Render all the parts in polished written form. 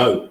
Oh.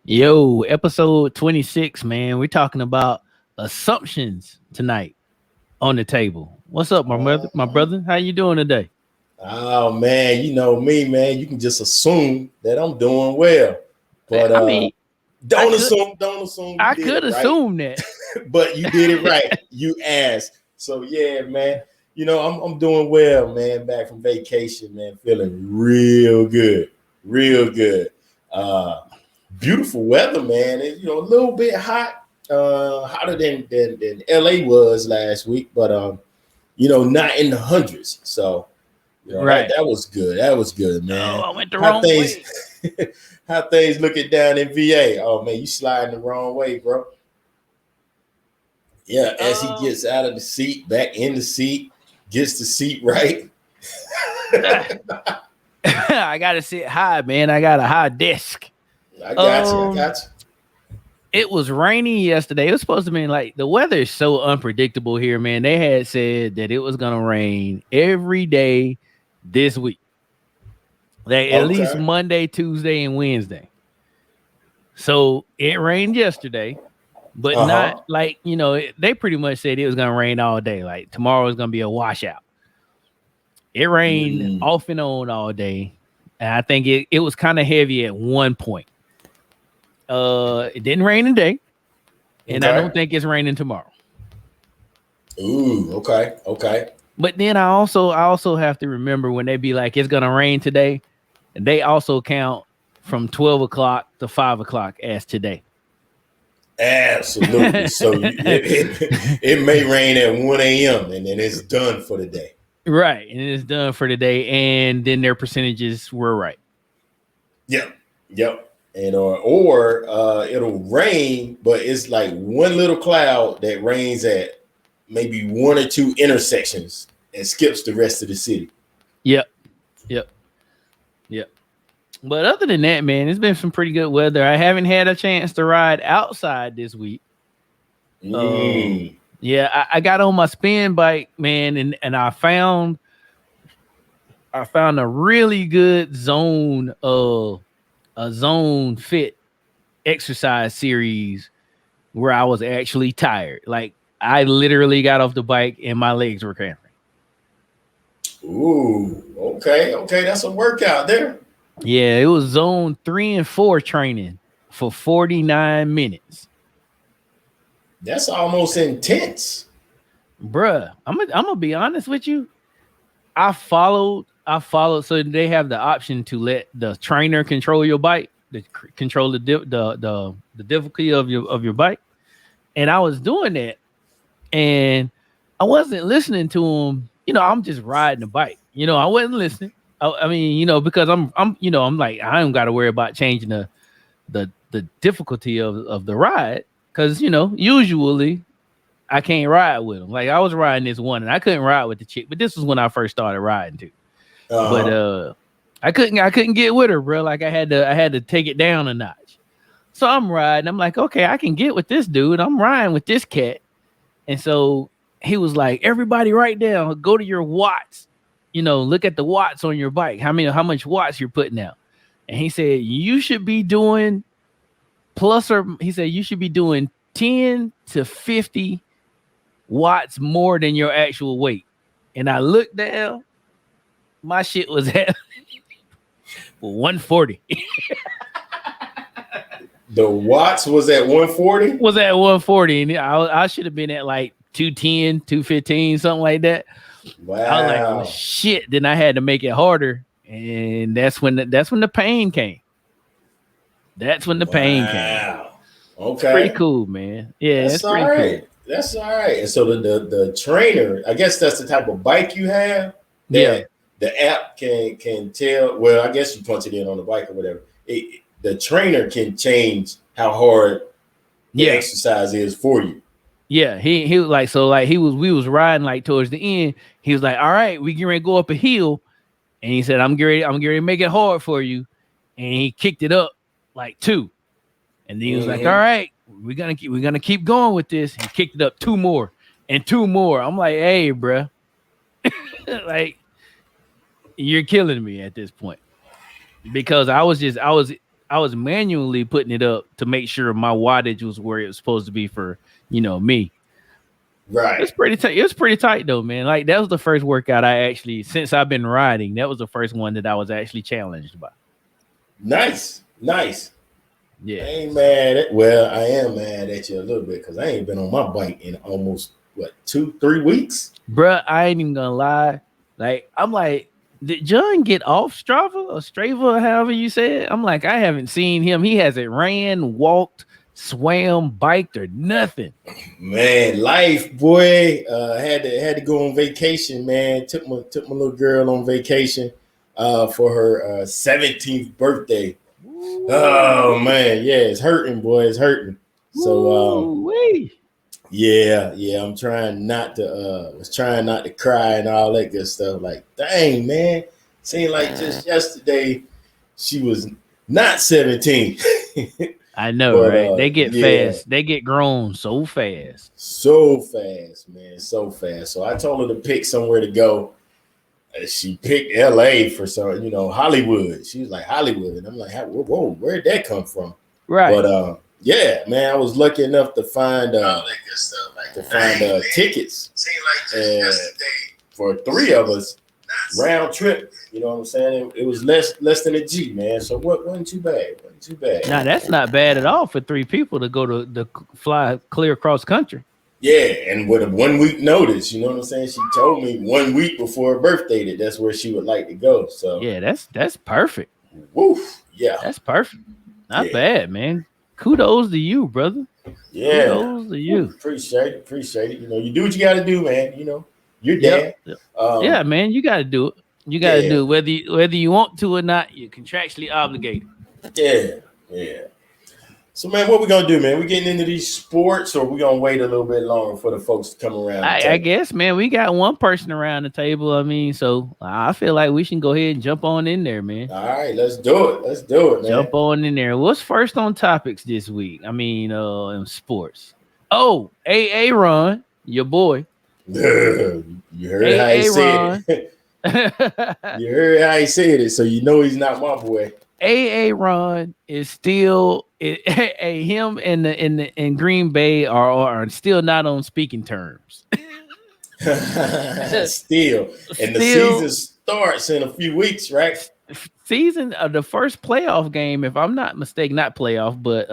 Yo, episode 26, man. We're talking about assumptions tonight on the table. What's up, my brother? How you doing today? Oh man, you know me, man. You can just assume that I'm doing well, but I mean, don't assume. I could assume that, but you did it right. You asked, so yeah, man. You know I'm doing well, man. Back from vacation, man. Feeling real good. Beautiful weather, man. It's, a little bit hot, hotter than LA was last week, but not in the hundreds. So right. That was good. That was good, man. Oh, I went the wrong way. How things looking down in VA? Oh man, you sliding the wrong way, bro. Yeah, as he gets out of the seat, back in the seat, gets the seat right. I gotta sit high, man. I got a high desk. I got you. It was rainy yesterday. It was supposed to be like the weather is so unpredictable here, man. They had said that it was gonna rain every day this week. At least Monday, Tuesday, and Wednesday. So it rained yesterday, but not like they pretty much said it was gonna rain all day. Like tomorrow is gonna be a washout. It rained off and on all day, and I think it was kind of heavy at one point. It didn't rain today, and I don't think it's raining tomorrow. Ooh, okay. But then I also have to remember when they be like it's gonna rain today, and they also count from 12 o'clock to 5 o'clock as today. Absolutely. So it may rain at 1 a.m. and then it's done for the day. Right, and it's done for the day, and then their percentages were right. Yep. And or it'll rain, but it's like one little cloud that rains at maybe one or two intersections and skips the rest of the city. Yep. But other than that, man, it's been some pretty good weather. I haven't had a chance to ride outside this week. Yeah, I got on my spin bike, man, and I found a really good zone fit exercise series where I was actually tired. Like I literally got off the bike and my legs were cramping. Ooh, okay, that's a workout there. Yeah, it was zone 3 and 4 training for 49 minutes. That's almost intense. Bruh, I'm gonna be honest with you. I followed. So they have the option to let the trainer control your bike, control the difficulty of your bike. And I was doing that, and I wasn't listening to him. I'm just riding the bike. I wasn't listening. I mean, because I'm like I don't got to worry about changing the difficulty of the ride, because usually I can't ride with them. Like I was riding this one, and I couldn't ride with the chick, but this was when I first started riding too. But I couldn't get with her, bro. Like I had to take it down a notch. So I'm riding. I'm like, okay, I can get with this dude. I'm riding with this cat, and so he was like, everybody, write down, go to your watts. Look at the watts on your bike. How much watts you're putting out. And he said, you should be doing 10 to 50 watts more than your actual weight. And I looked down, my shit was at 140. The watts was at 140? Was at 140. And I should have been at like 210, 215, something like that. Wow. I was like, well, shit. Then I had to make it harder. And that's when the pain came. That's when the pain came. Okay. It's pretty cool, man. Yeah, that's pretty cool. That's all right. And so the trainer, I guess that's the type of bike you have. Yeah. the app can tell. Well, I guess you punch it in on the bike or whatever. The trainer can change how hard the exercise is for you. Yeah, he was like, so like we was riding like towards the end. He was like, all right, we getting ready to go up a hill. And he said, I'm getting ready to make it hard for you. And he kicked it up like 2. And then he was like, all right, we're gonna keep going with this. He kicked it up 2 more and 2 more. I'm like, hey, bro. Like, you're killing me at this point. Because I was manually putting it up to make sure my wattage was where it was supposed to be for, me. Right. It's pretty tight. It was pretty tight though, man. Like that was the first workout I actually, since I've been riding, that was the first one that I was actually challenged by. Nice. Yeah. I ain't mad well, I am mad at you a little bit because I ain't been on my bike in almost 2-3 weeks. Bruh, I ain't even gonna lie. Like, I'm like, did John get off Strava, however you said? I'm like, I haven't seen him. He hasn't ran, walked, swam, biked, or nothing. Man, life, boy. Had to go on vacation, man. Took my little girl on vacation for her 17th birthday. Ooh. Oh man, yeah, it's hurting, boy. It's hurting. So yeah, I'm trying not to was trying not to cry and all that good stuff. Like, dang, man. Seemed like just yesterday she was not 17. I know, but, right? They get fast. They get grown so fast. So fast, man. So fast. So I told her to pick somewhere to go. She picked LA for some, Hollywood. She was like, Hollywood. And I'm like, whoa, where'd that come from? Right. But yeah, man, I was lucky enough to find tickets for 3 of us round trip. You know what I'm saying? It was less than a G, man. So wasn't too bad. Nah, that's not bad at all for 3 people to go to fly clear across country. Yeah, and with a 1 week notice, you know what I'm saying? She told me 1 week before her birthday that's where she would like to go. So yeah, that's perfect. Woof. Yeah. That's perfect. Not bad, man. Kudos to you, brother. Yeah. Kudos to you. Appreciate it. You do what you gotta do, man. You're dad. Yep. Yeah, man, you gotta do it. You gotta do it. Whether you want to or not, you're contractually obligated. Yeah. So, man, what we gonna do, man? We getting into these sports, or we gonna wait a little bit longer for the folks to come around? I guess, man, we got one person around the table. I mean, so I feel like we should go ahead and jump on in there, man. All right, let's do it, man. Jump on in there. What's first on topics this week? I mean, in sports. Oh, Ron, your boy. You heard how he said it. You heard how he said it, so you know he's not my boy. Ron is still him and Green Bay are still not on speaking terms. Still, the season starts in a few weeks, right? The first playoff game, if I'm not mistaken, not playoff, but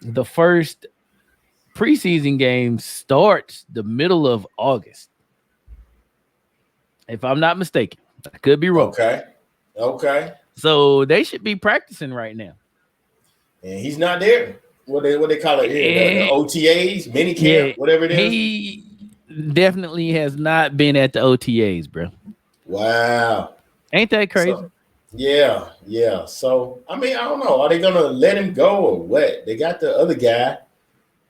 the first preseason game starts the middle of August. If I'm not mistaken, I could be wrong. Okay. So they should be practicing right now. And he's not there. What they call it here? The OTAs, mini camp, whatever it is. He definitely has not been at the OTAs, bro. Wow. Ain't that crazy? So, yeah. So, I mean, I don't know. Are they going to let him go or what? They got the other guy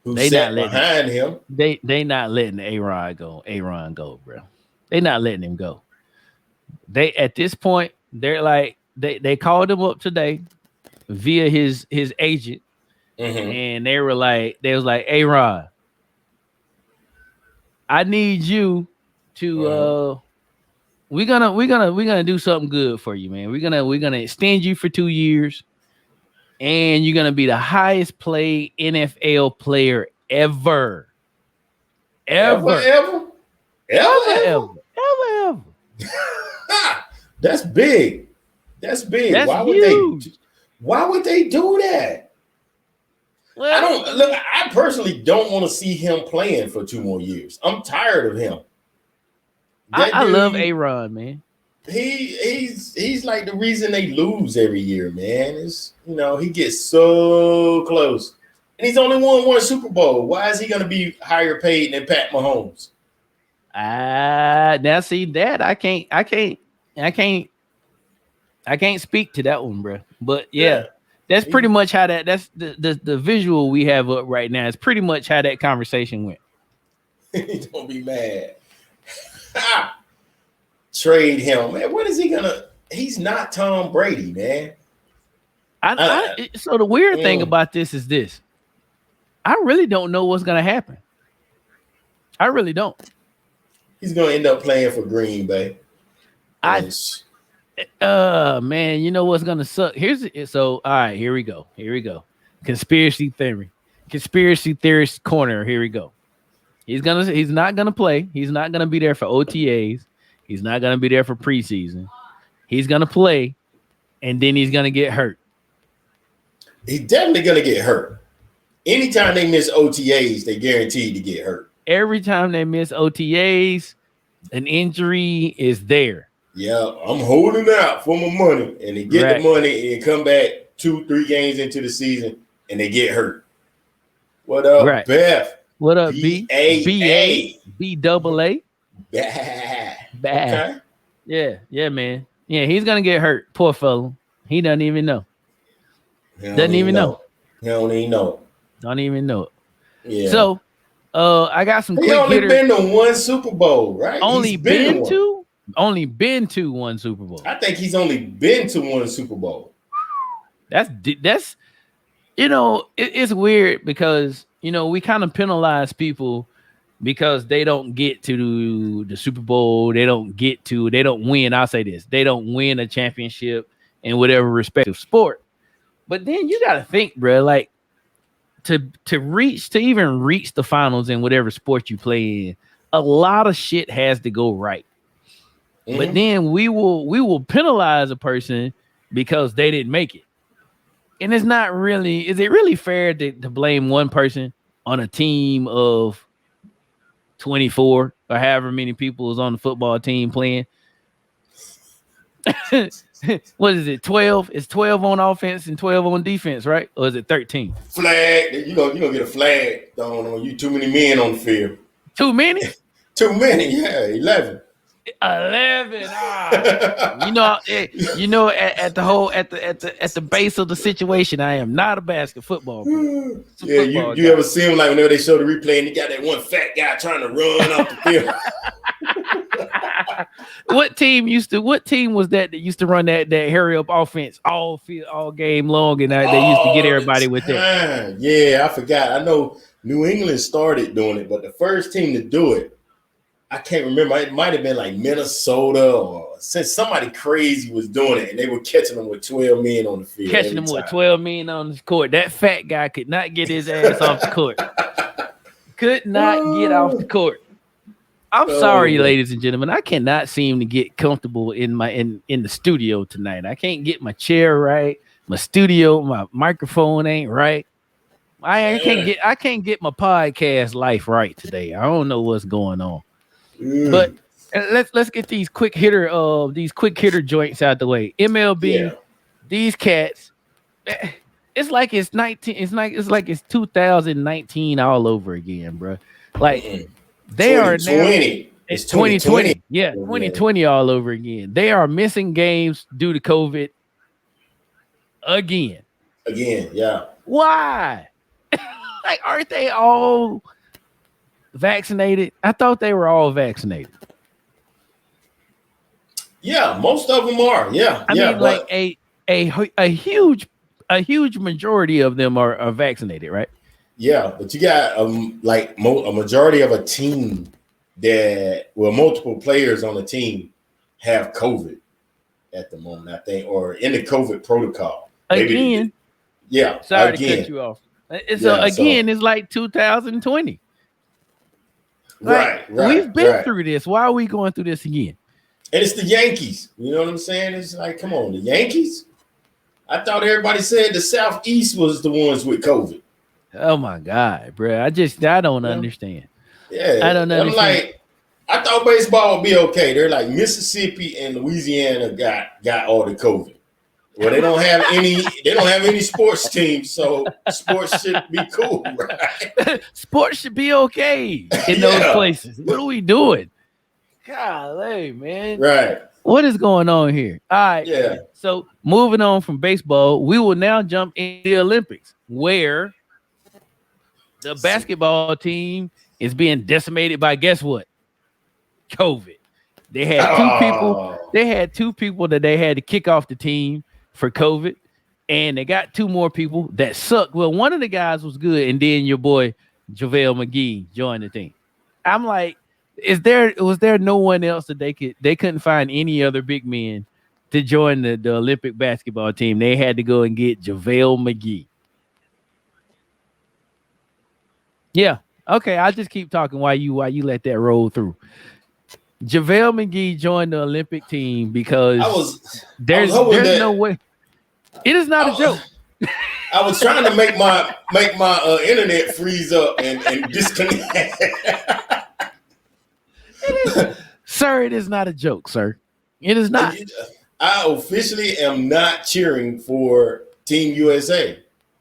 who sat behind him. They not letting Aaron go, bro. They not letting him go. They, at this point, they're like, they called him up today via his agent, and they was like, hey Ron, I need you to we're gonna do something good for you, man. We're gonna extend you for 2 years, and you're gonna be the highest paid NFL player ever. Ever. That's big. That's big. That's huge. Why would they do that? Well, I personally don't want to see him playing for 2 more years. I'm tired of him. I love Aaron, man. He's like the reason they lose every year, man. It's he gets so close. And he's only won 1 Super Bowl. Why is he gonna be higher paid than Pat Mahomes? Now see that I can't speak to that one, bro. But yeah, Yeah. that's pretty much how that's the visual we have up right now. It's pretty much how that conversation went. Don't be mad. Trade him, man. What is he gonna? He's not Tom Brady, man. So the weird thing about this is this. I really don't know what's gonna happen. I really don't. He's gonna end up playing for Green Bay. Man, you know what's gonna suck? All right, here we go. Conspiracy theorist corner. Here we go. He's not gonna play. He's not gonna be there for OTAs. He's not gonna be there for preseason. He's gonna play, and then he's gonna get hurt. He's definitely gonna get hurt. Anytime they miss OTAs, they guaranteed to get hurt. Every time they miss OTAs, an injury is there. Yeah, I'm holding out for my money, and they get the money and come back 2-3 games into the season, and they get hurt. What up, Beth? What up, B-A-A? B-double-A? Okay. Yeah, man. Yeah, he's gonna get hurt. Poor fellow. He doesn't even know. Doesn't even know. He don't even know. Don't even know it. Yeah. So, I got some. He only been to one Super Bowl, right? Only been to one Super Bowl. I think he's only been to one Super Bowl. That's it's weird because we kind of penalize people because they don't get to the Super Bowl. They don't win. I'll say this: they don't win a championship in whatever respective sport. But then you got to think, bro, like to even reach the finals in whatever sport you play in, a lot of shit has to go right. Mm-hmm. But then we will penalize a person because they didn't make it. And it's not really, is it really fair to blame one person on a team of 24 or however many people is on the football team playing? What is it? 12? It's 12 on offense and 12 on defense, right? Or is it 13? Flag. You're gonna get a flag thrown on you. Too many men on the field. Too many? Too many, yeah. 11. 11. At the base of the situation, I am not a basketball player. Yeah, you ever see him like whenever they show the replay and they got that one fat guy trying to run off the field? What team was that used to run that hurry up offense all game long, and they used to get everybody with that? Yeah, I forgot. I know New England started doing it, but the first team to do it, I can't remember. It might have been like Minnesota, or since somebody crazy was doing it, and they were catching them with 12 men on the field. Catching them with 12 men on the court. That fat guy could not get his ass off the court. Could not get off the court. I'm sorry, ladies and gentlemen. I cannot seem to get comfortable in the studio tonight. I can't get my chair right. My microphone ain't right. I can't get my podcast life right today. I don't know what's going on. But let's get these quick hitter joints out the way. MLB, these cats. It's like it's 2019 all over again, bro. Like they are now. It's 2020. Yeah, 2020 all over again. They are missing games due to COVID again. Yeah. Why? Like, aren't they all vaccinated? I thought they were all vaccinated. Yeah, most of them are. Yeah, I mean, like a huge majority of them are vaccinated, right? Yeah, but you got a majority of a team multiple players on the team have COVID at the moment, I think, or in the COVID protocol. Again. Yeah. Sorry to cut you off. It's like 2020. Right. We've been through this. Why are we going through this again? And it's the Yankees. You know what I'm saying? It's like, come on, the Yankees? I thought everybody said the Southeast was the ones with COVID. Oh my God, bro. I don't understand. Yeah. I don't understand. I'm like, I thought baseball would be okay. They're like Mississippi and Louisiana got all the COVID. Well, they don't have any sports teams, so sports should be cool, right? Sports should be okay in those places. What are we doing? Golly, man. Right. What is going on here? All right. Yeah. So moving on from baseball, we will now jump into the Olympics, where the basketball team is being decimated by guess what? COVID. They had two people. Oh. They had two people that they had to kick off the team for COVID, and they got two more people that sucked. Well, one of the guys was good, and then your boy JaVale McGee joined the team. I'm like, was there no one else that they couldn't find any other big men to join the Olympic basketball team? They had to go and get JaVale McGee. Yeah. Okay, I'll just keep talking while you let that roll through. JaVale McGee joined the Olympic team because there's no way. It is not a joke. I was trying to make my internet freeze up and disconnect. Sir, it is not a joke, sir. It is not. I officially am not cheering for Team USA.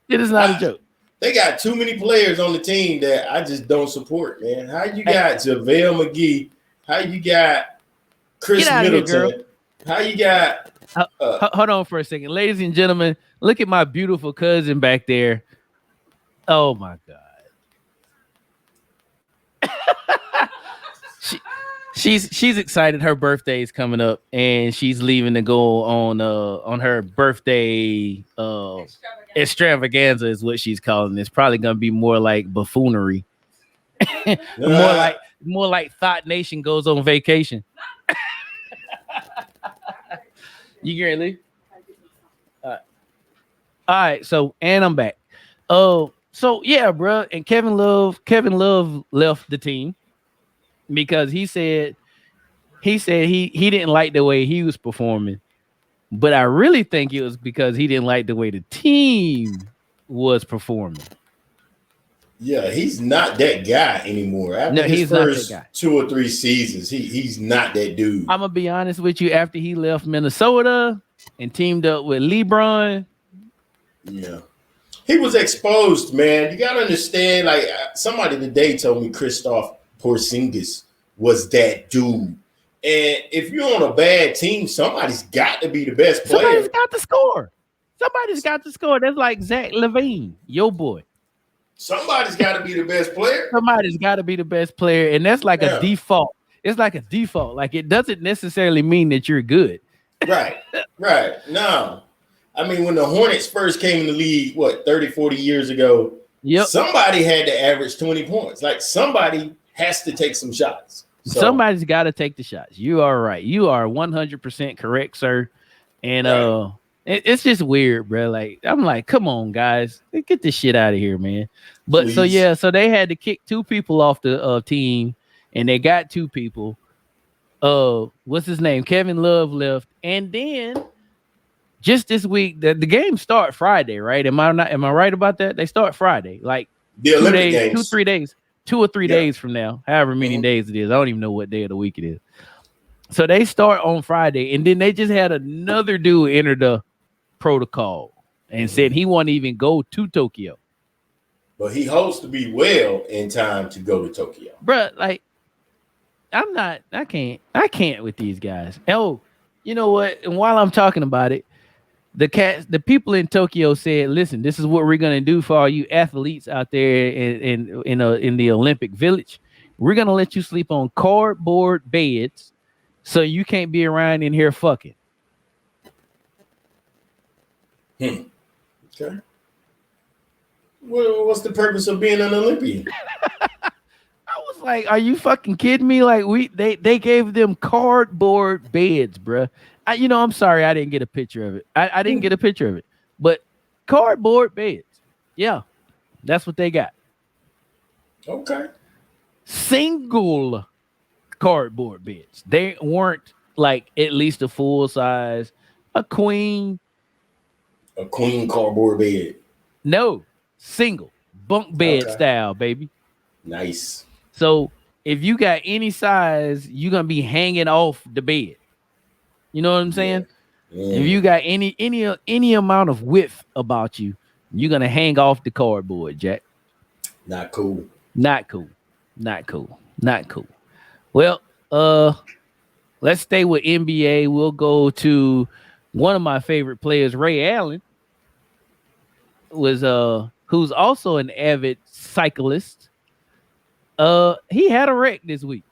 It is not a joke. They got too many players on the team that I just don't support, man. How you got JaVale McGee? How you got Chris Middleton? Here, how you got? Hold on for a second, ladies and gentlemen. Look at my beautiful cousin back there. Oh my God. She's excited. Her birthday is coming up, and she's leaving to go on her birthday extravaganza is what she's calling it. It's probably gonna be more like buffoonery. more like Thought Nation goes on vacation. You get ready? All right, so and I'm back. So yeah, bro. And Kevin Love left the team because he said he didn't like the way he was performing. But I really think it was because he didn't like the way the team was performing. Yeah, he's not that guy anymore. After his first 2 or 3 seasons, he's not that dude. I'm gonna be honest with you. After he left Minnesota and teamed up with LeBron, yeah, he was exposed, man. You gotta understand. Like somebody today told me, Kristaps Porzingis was that dude. And if you're on a bad team, somebody's got to be the best player. Somebody's got to score. Somebody's got to score. That's like Zach LaVine, your boy. Somebody's got to be the best player. Somebody's got to be the best player, and that's like a default. It's like a default. Like it doesn't necessarily mean that you're good. Right. No. I mean, when the Hornets first came in the league, 30, 40 years ago, somebody had to average 20 points. Like somebody has to take some shots. So, somebody's got to take the shots. You are right. You are 100% correct, sir. And it's just weird, bro. Like I'm like, come on, guys, get this shit out of here, man. But please. So they had to kick 2 people off the team, and they got 2 people. What's his name? Kevin Love left, and then just this week, the games start Friday, right? Am I right about that? They start Friday, like the Olympic games. 2 or 3 days from now, however many days it is. I don't even know what day of the week it is. So they start on Friday, and then they just had another dude enter the protocol and said he won't even go to Tokyo. But he hopes to be well in time to go to Tokyo. Bruh, like, I can't with these guys. Oh, you know what? And while I'm talking about it, the people in Tokyo said, listen, this is what we're going to do for all you athletes out there in the Olympic Village. We're going to let you sleep on cardboard beds so you can't be around in here fucking. Okay. Well, what's the purpose of being an Olympian? I was like, are you fucking kidding me? Like they gave them cardboard beds, bruh. I'm sorry I didn't get a picture of it. I didn't get a picture of it. But cardboard beds. Yeah. That's what they got. Okay. Single cardboard beds. They weren't like at least a full size, a queen cardboard bed. No, single bunk bed style, baby. Nice. So if you got any size, you're gonna be hanging off the bed. You know what I'm saying? Yeah. If you got any amount of width about you, you're gonna hang off the cardboard, Jack. Not cool. Well, Let's stay with NBA. We'll go to one of my favorite players, Ray Allen, who's also an avid cyclist. He had a wreck this week.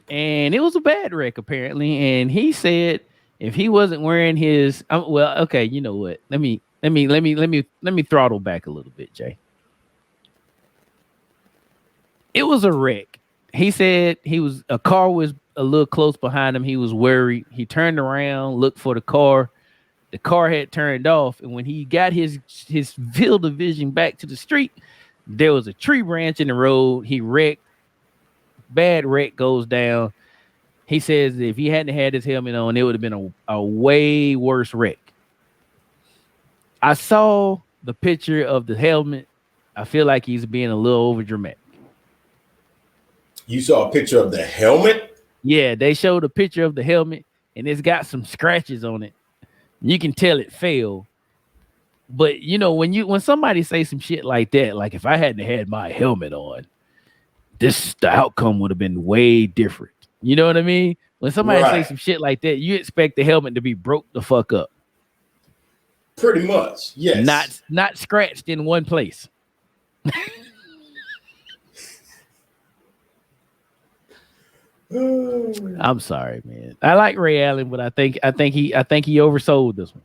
And it was a bad wreck apparently. And he said if he wasn't wearing his well, okay, you know what? Let me throttle back a little bit, Jay. It was a wreck. He said a car was a little close behind him. He was worried. He turned around, looked for the car. The car had turned off, and when he got his field of vision back to the street, there was a tree branch in the road. He wrecked. Bad wreck, goes down. He says if he hadn't had his helmet on, it would have been a way worse wreck. I saw the picture of the helmet. I feel like he's being a little over dramatic. You saw a picture of the helmet? Yeah, they showed a picture of the helmet, and it's got some scratches on it. You can tell it failed. But you know, when somebody say some shit like that, like if I hadn't had my helmet on, the outcome would have been way different. You know what I mean? When somebody say some shit like that, you expect the helmet to be broke the fuck up. Pretty much, yes. Not scratched in one place. I'm sorry, man. I like Ray Allen, but I think he oversold this one.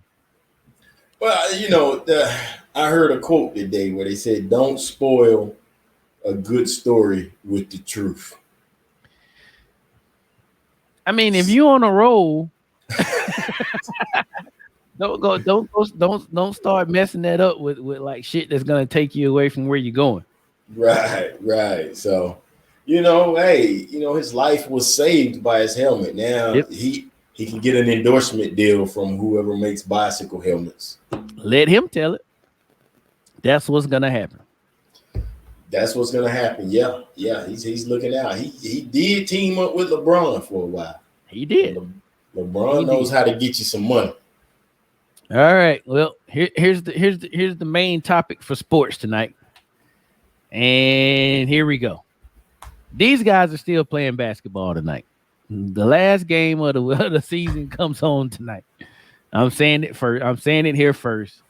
Well, you know, I heard a quote today where they said, "Don't spoil a good story with the truth." I mean, if you on a roll, don't start messing that up with like shit that's gonna take you away from where you're going. Right. So, you know, hey, you know, his life was saved by his helmet. Now he can get an endorsement deal from whoever makes bicycle helmets. Let him tell it. That's what's gonna happen. That's what's gonna happen. Yeah. He's looking out. He did team up with LeBron for a while. He did. LeBron knows how to get you some money. All right. Well, here's the main topic for sports tonight. And here we go. These guys are still playing basketball tonight. The last game of the season comes on tonight. I'm saying it first. I'm saying it here first.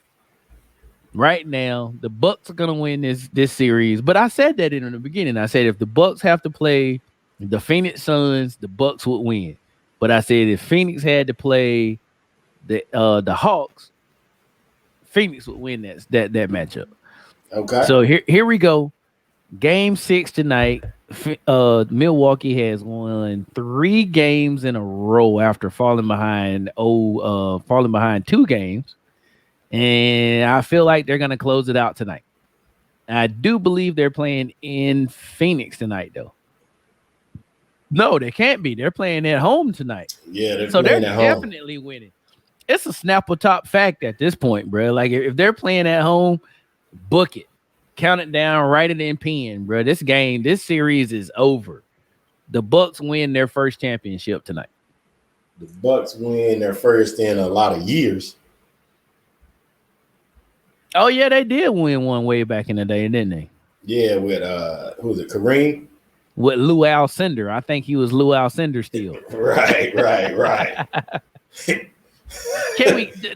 Right now, the Bucks are gonna win this series. But I said that in the beginning. I said if the Bucks have to play the Phoenix Suns, the Bucks would win. But I said if Phoenix had to play the Hawks, Phoenix would win that matchup. Okay. So here we go. Game 6 tonight. Milwaukee has won 3 games in a row after falling behind 2 games. And I feel like they're gonna close it out tonight. I do believe they're playing in Phoenix tonight, though. No, they can't be. They're playing at home tonight. Yeah, they're definitely winning. It's a snapple top fact at this point, bro. Like if they're playing at home, book it, count it down, write it in pen, bro. This series is over. The Bucks win their first championship tonight. The Bucks win their first in a lot of years. Oh yeah, they did win one way back in the day, didn't they? Yeah, with who was it, Kareem? With Lou Alcindor. I think he was Lou Alcindor still. Right.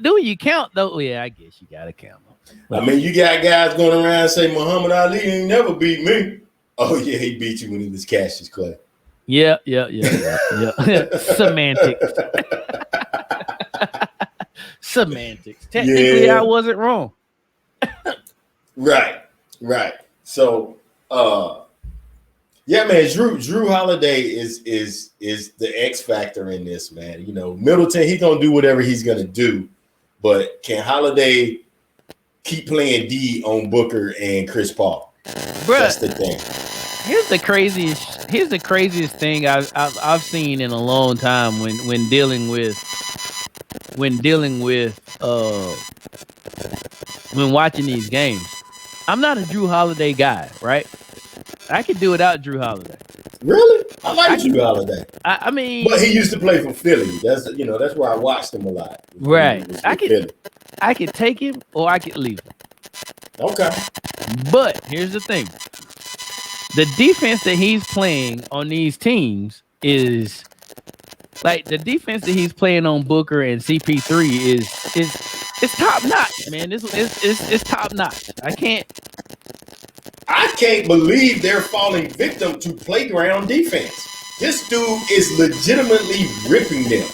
Do you count though? Yeah, I guess you gotta count them. I mean, you got guys going around and say Muhammad Ali ain't never beat me. Oh yeah, he beat you when he was Cassius Clay. Yeah. Semantics. Technically, yeah. I wasn't wrong. Right. So, yeah, man, Drew Holiday is the X factor in this, man. You know, Middleton, he's gonna do whatever he's gonna do, but can Holiday keep playing D on Booker and Chris Paul? Bruh, that's the thing. Here's the craziest thing I've seen in a long time when dealing with when watching these games. I'm not a Drew Holiday guy, right? I could do without Drew Holiday. Really? I like Drew Holiday. I mean, but he used to play for Philly. That's where I watched him a lot. Right. I could take him or I could leave him. Okay. But here's the thing. The defense that he's playing on these teams is Like the defense that he's playing on Booker and CP3 is it's top notch, man. It's top notch. I can't believe they're falling victim to playground defense. This dude is legitimately ripping them.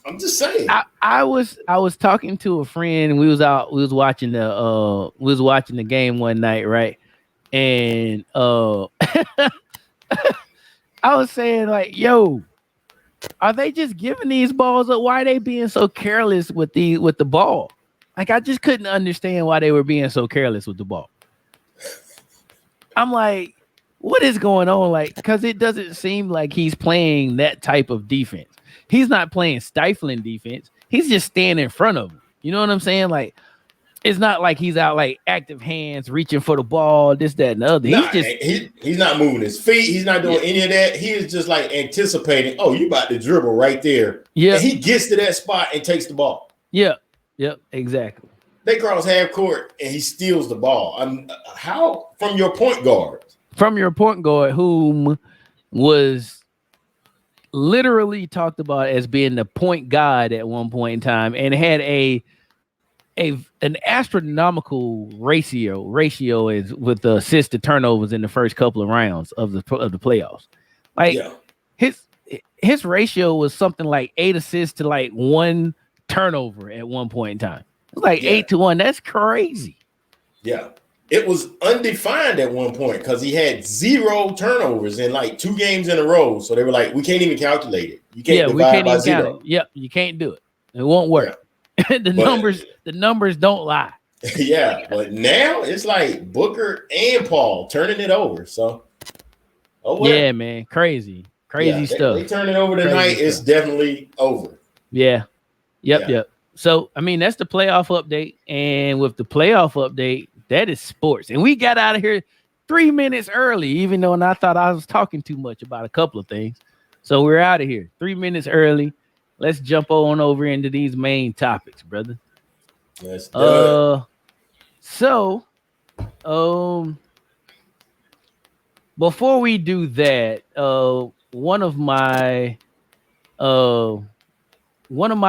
I'm just saying. I was talking to a friend. We was watching the game one night, right? And I was saying like, yo, are they just giving these balls up? Why are they being so careless with the ball? Like I just couldn't understand why they were being so careless with the ball. I'm like, what is going on? Like, because it doesn't seem like he's playing that type of defense. He's not playing stifling defense. He's just standing in front of him. You know what I'm saying? Like, it's not like he's out like active hands reaching for the ball, this, that, and the other. Nah, he's not moving his feet. He's not doing any of that. He is just like anticipating, oh, you about to dribble right there. Yeah. And he gets to that spot and takes the ball. Yeah. Yep. Exactly. They cross half court and he steals the ball. How from your point guard? From your point guard, whom was literally talked about as being the point guard at one point in time and had an astronomical ratio is with the assist to turnovers in the first couple of rounds of the playoffs. Like his ratio was something like 8 assists to like 1 turnover at one point in time. It was like 8 to 1. That's crazy. Yeah. It was undefined at one point because he had 0 turnovers in like 2 games in a row. So they were like, we can't even calculate it. You can't divide by 0. Yep, you can't do it. It won't work. Yeah. the numbers don't lie. Yeah, but now it's like Booker and Paul turning it over. So, yeah, man, crazy stuff. They turn it over tonight. It's definitely over. Yeah. Yep. So, I mean, that's the playoff update. And with the playoff update, that is sports. And we got out of here 3 minutes early, even though I thought I was talking too much about a couple of things. So we're out of here 3 minutes early. Let's jump on over into these main topics, brother. Let's do it. So, before we do that, one of my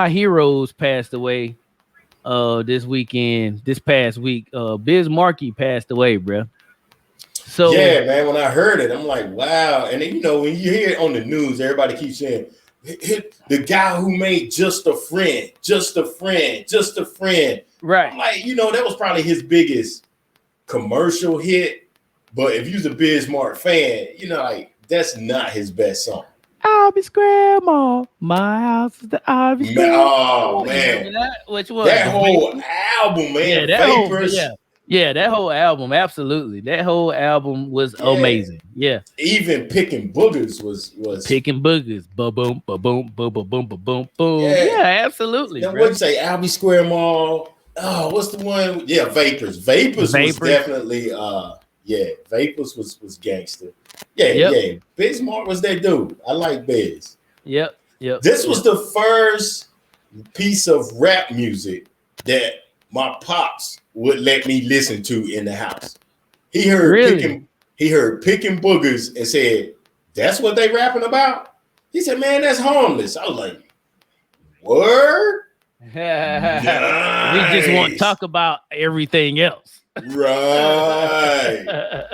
heroes passed away this past week. Biz Markie passed away, bro. So yeah, man, when I heard it, I'm like, wow. And then, when you hear it on the news, everybody keeps saying, the guy who made Just a Friend. Right. I'm like, that was probably his biggest commercial hit. But if you're a Biz Markie fan, like that's not his best song. I'll be Square Mall. My house is the Ivy Square. Oh man, which one? That whole album, man. Yeah, that whole album, absolutely. That whole album was amazing. Yeah. Even Picking Boogers was Picking Boogers. Boom, boom, boom, boom, boom, boom, boom, boom. Yeah, absolutely. Then what'd you say? Albee Square Mall. Oh, what's the one? Yeah, Vapors. Vapors was definitely Vapors was gangster. Yeah. Biz Markie was that dude. I like Biz. Yep. This was the first piece of rap music that my pops would let me listen to in the house. He heard Picking Boogers and said, "That's what they rapping about?" He said, "Man, that's harmless." I was like, "Word?" Nice. We just want to talk about everything else. Right.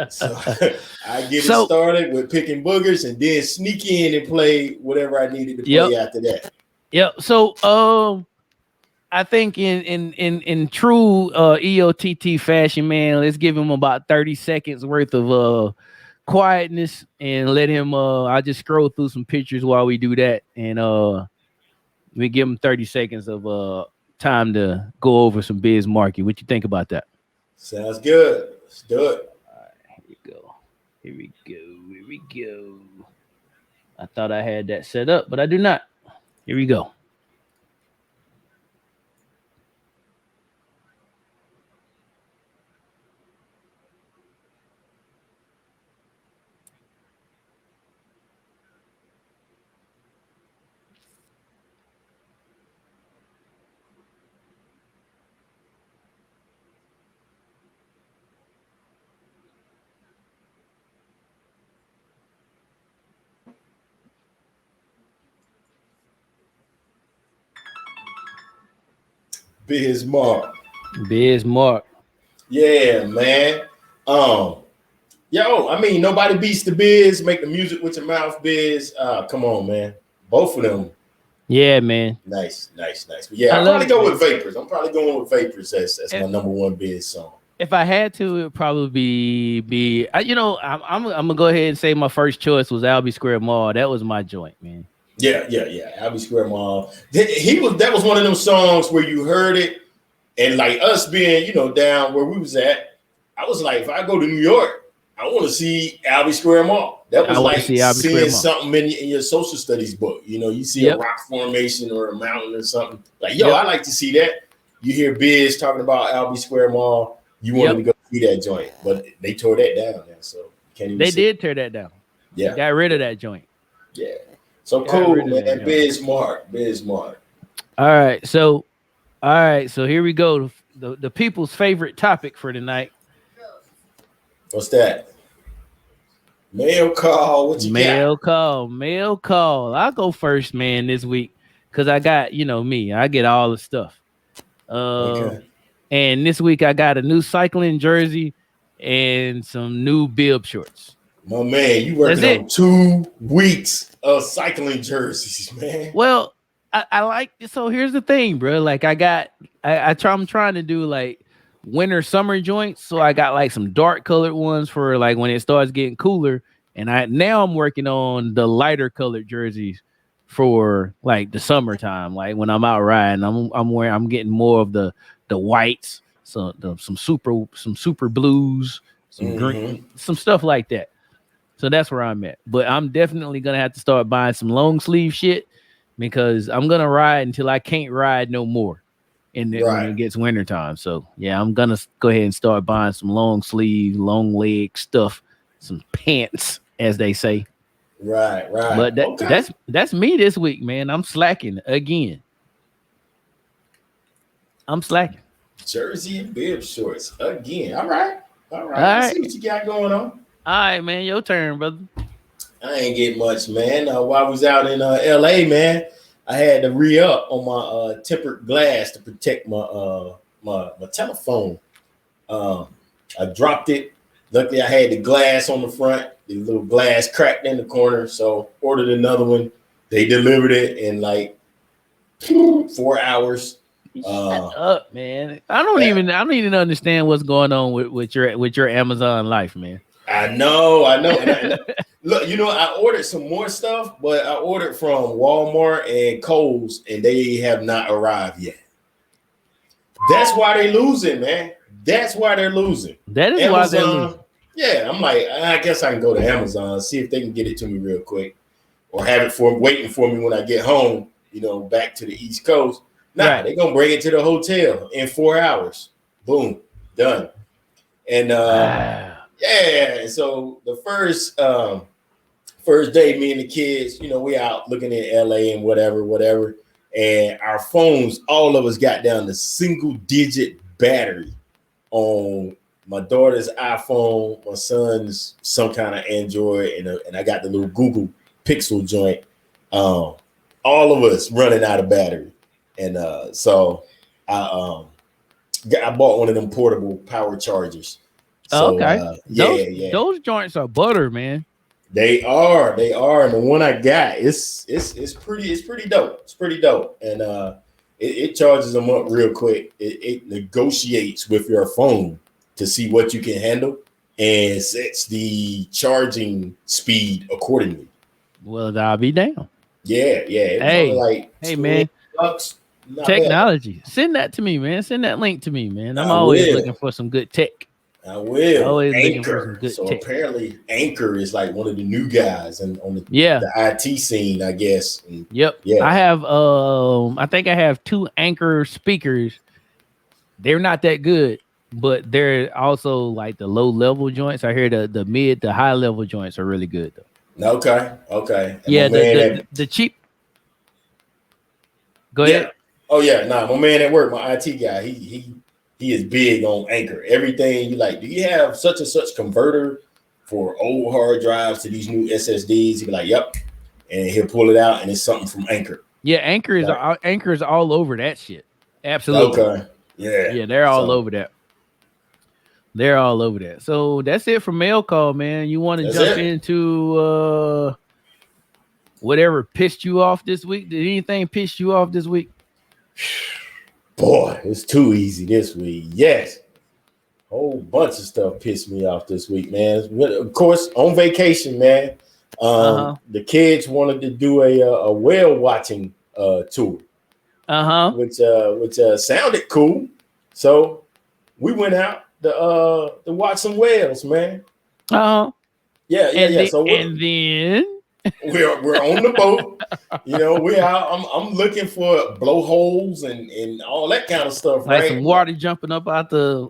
So I get it started with Picking Boogers and then sneak in and play whatever I needed to play after that. Yep. So I think in true EOTT fashion, man, let's give him about 30 seconds worth of quietness and let him I just scroll through some pictures while we do that, and we give him 30 seconds of time to go over some Biz Markie. What you think about that? Sounds good. Let's do it. All right, here we go. I thought I had that set up, but I do not. Here we go. Biz Mark. Biz Mark. Yeah, man. Yo, I mean, nobody beats the Biz. Make the music with your mouth, Biz. Come on, man. Both of them. Yeah, man. Nice. But yeah, I'll probably go with Vapors. I'm probably going with Vapors as my number one Biz song. If I had to, it'd probably be I'm gonna go ahead and say my first choice was Albee Square Mall. That was my joint, man. Yeah. Albee Square Mall. That was one of them songs where you heard it, and like us being, down where we was at, I was like, if I go to New York, I want to see Albee Square Mall. That was like seeing something in your social studies book. You see a rock formation or a mountain or something. Like, I like to see that. You hear Biz talking about Albee Square Mall. You wanted to go see that joint, but they tore that down now, so you can't even. They did tear that down. Yeah, they got rid of that joint. Yeah, so cool, man. Biz Mark. All right, so here we go. The people's favorite topic for tonight. What's that? Mail call. What you got? Mail call. I'll go first, man, this week because I got me. I get all the stuff. Okay. And this week I got a new cycling jersey and some new bib shorts. My man, you working on 2 weeks of cycling jerseys, man. Well, I like it. So here's the thing, bro. Like I'm trying to do like winter summer joints. So I got like some dark colored ones for like when it starts getting cooler. And I'm working on the lighter colored jerseys for like the summertime. Like when I'm out riding, I'm getting more of the whites, some super blues, some green, some stuff like that. So that's where I'm at. But I'm definitely gonna have to start buying some long sleeve shit because I'm gonna ride until I can't ride no more. And then when it gets wintertime. So yeah, I'm gonna go ahead and start buying some long sleeve, long leg stuff, some pants, as they say. Right. But that's me this week, man. I'm slacking again. I'm slacking. Jersey and bib shorts again. All right. Let's see what you got going on. All right, man. Your turn, brother. I ain't get much, man. While I was out in LA, man, I had to re-up on my tempered glass to protect my telephone. I dropped it. Luckily, I had the glass on the front. The little glass cracked in the corner, so ordered another one. They delivered it in like 4 hours. Shut up, man. I don't even understand what's going on with your Amazon life, man. I know. Look, I ordered some more stuff, but I ordered from Walmart and Kohl's, and they have not arrived yet. That's why they're losing, man. That's why they're losing. That is Amazon, why they're losing. Yeah, I'm like, I guess I can go to Amazon, see if they can get it to me real quick, or have it waiting for me when I get home, back to the East Coast. Nah, they're gonna bring it to the hotel in 4 hours. Boom, done. And so the first day, me and the kids, we out looking at LA and whatever, and our phones, all of us got down to single-digit battery on my daughter's iPhone, my son's some kind of Android, and I got the little Google Pixel joint. All of us running out of battery. And so I bought one of them portable power chargers. So, okay. Those joints are butter, man. They are. And the one I got, it's pretty dope. It's pretty dope. And it charges them up real quick. It negotiates with your phone to see what you can handle and sets the charging speed accordingly. Well, I'll be down. Yeah. Hey, man. Technology. Bad. Send that to me, man. Send that link to me, man. I'm always looking for some good tech. I will. Always Anchor. looking for some good tech. Apparently Anchor is like one of the new guys on the IT scene, I guess. Yep. Yeah. I have I think I have 2 Anchor speakers. They're not that good, but they're also like the low level joints. I hear the mid to high level joints are really good though. Okay. And yeah, the cheap. Go ahead. Oh yeah, my man at work, my IT guy, he is big on Anchor. Everything you like, do you have such and such converter for old hard drives to these new SSDs? He'll be like, yep. And he'll pull it out and it's something from Anchor. Yeah, Anchor is all over that shit. Absolutely. Okay. Yeah. Yeah, they're all over that. They're all over that. So that's it for mail call, man. You want to jump into whatever pissed you off this week? Did anything piss you off this week? Boy, it's too easy this week. Yes. Whole bunch of stuff pissed me off this week, man. Of course, on vacation, man. The kids wanted to do a whale watching tour. Which sounded cool. So we went out to watch some whales, man. Yeah. So then we're on the boat. You know, we're out. I'm looking for blowholes and all that kind of stuff, like right? some water jumping up out the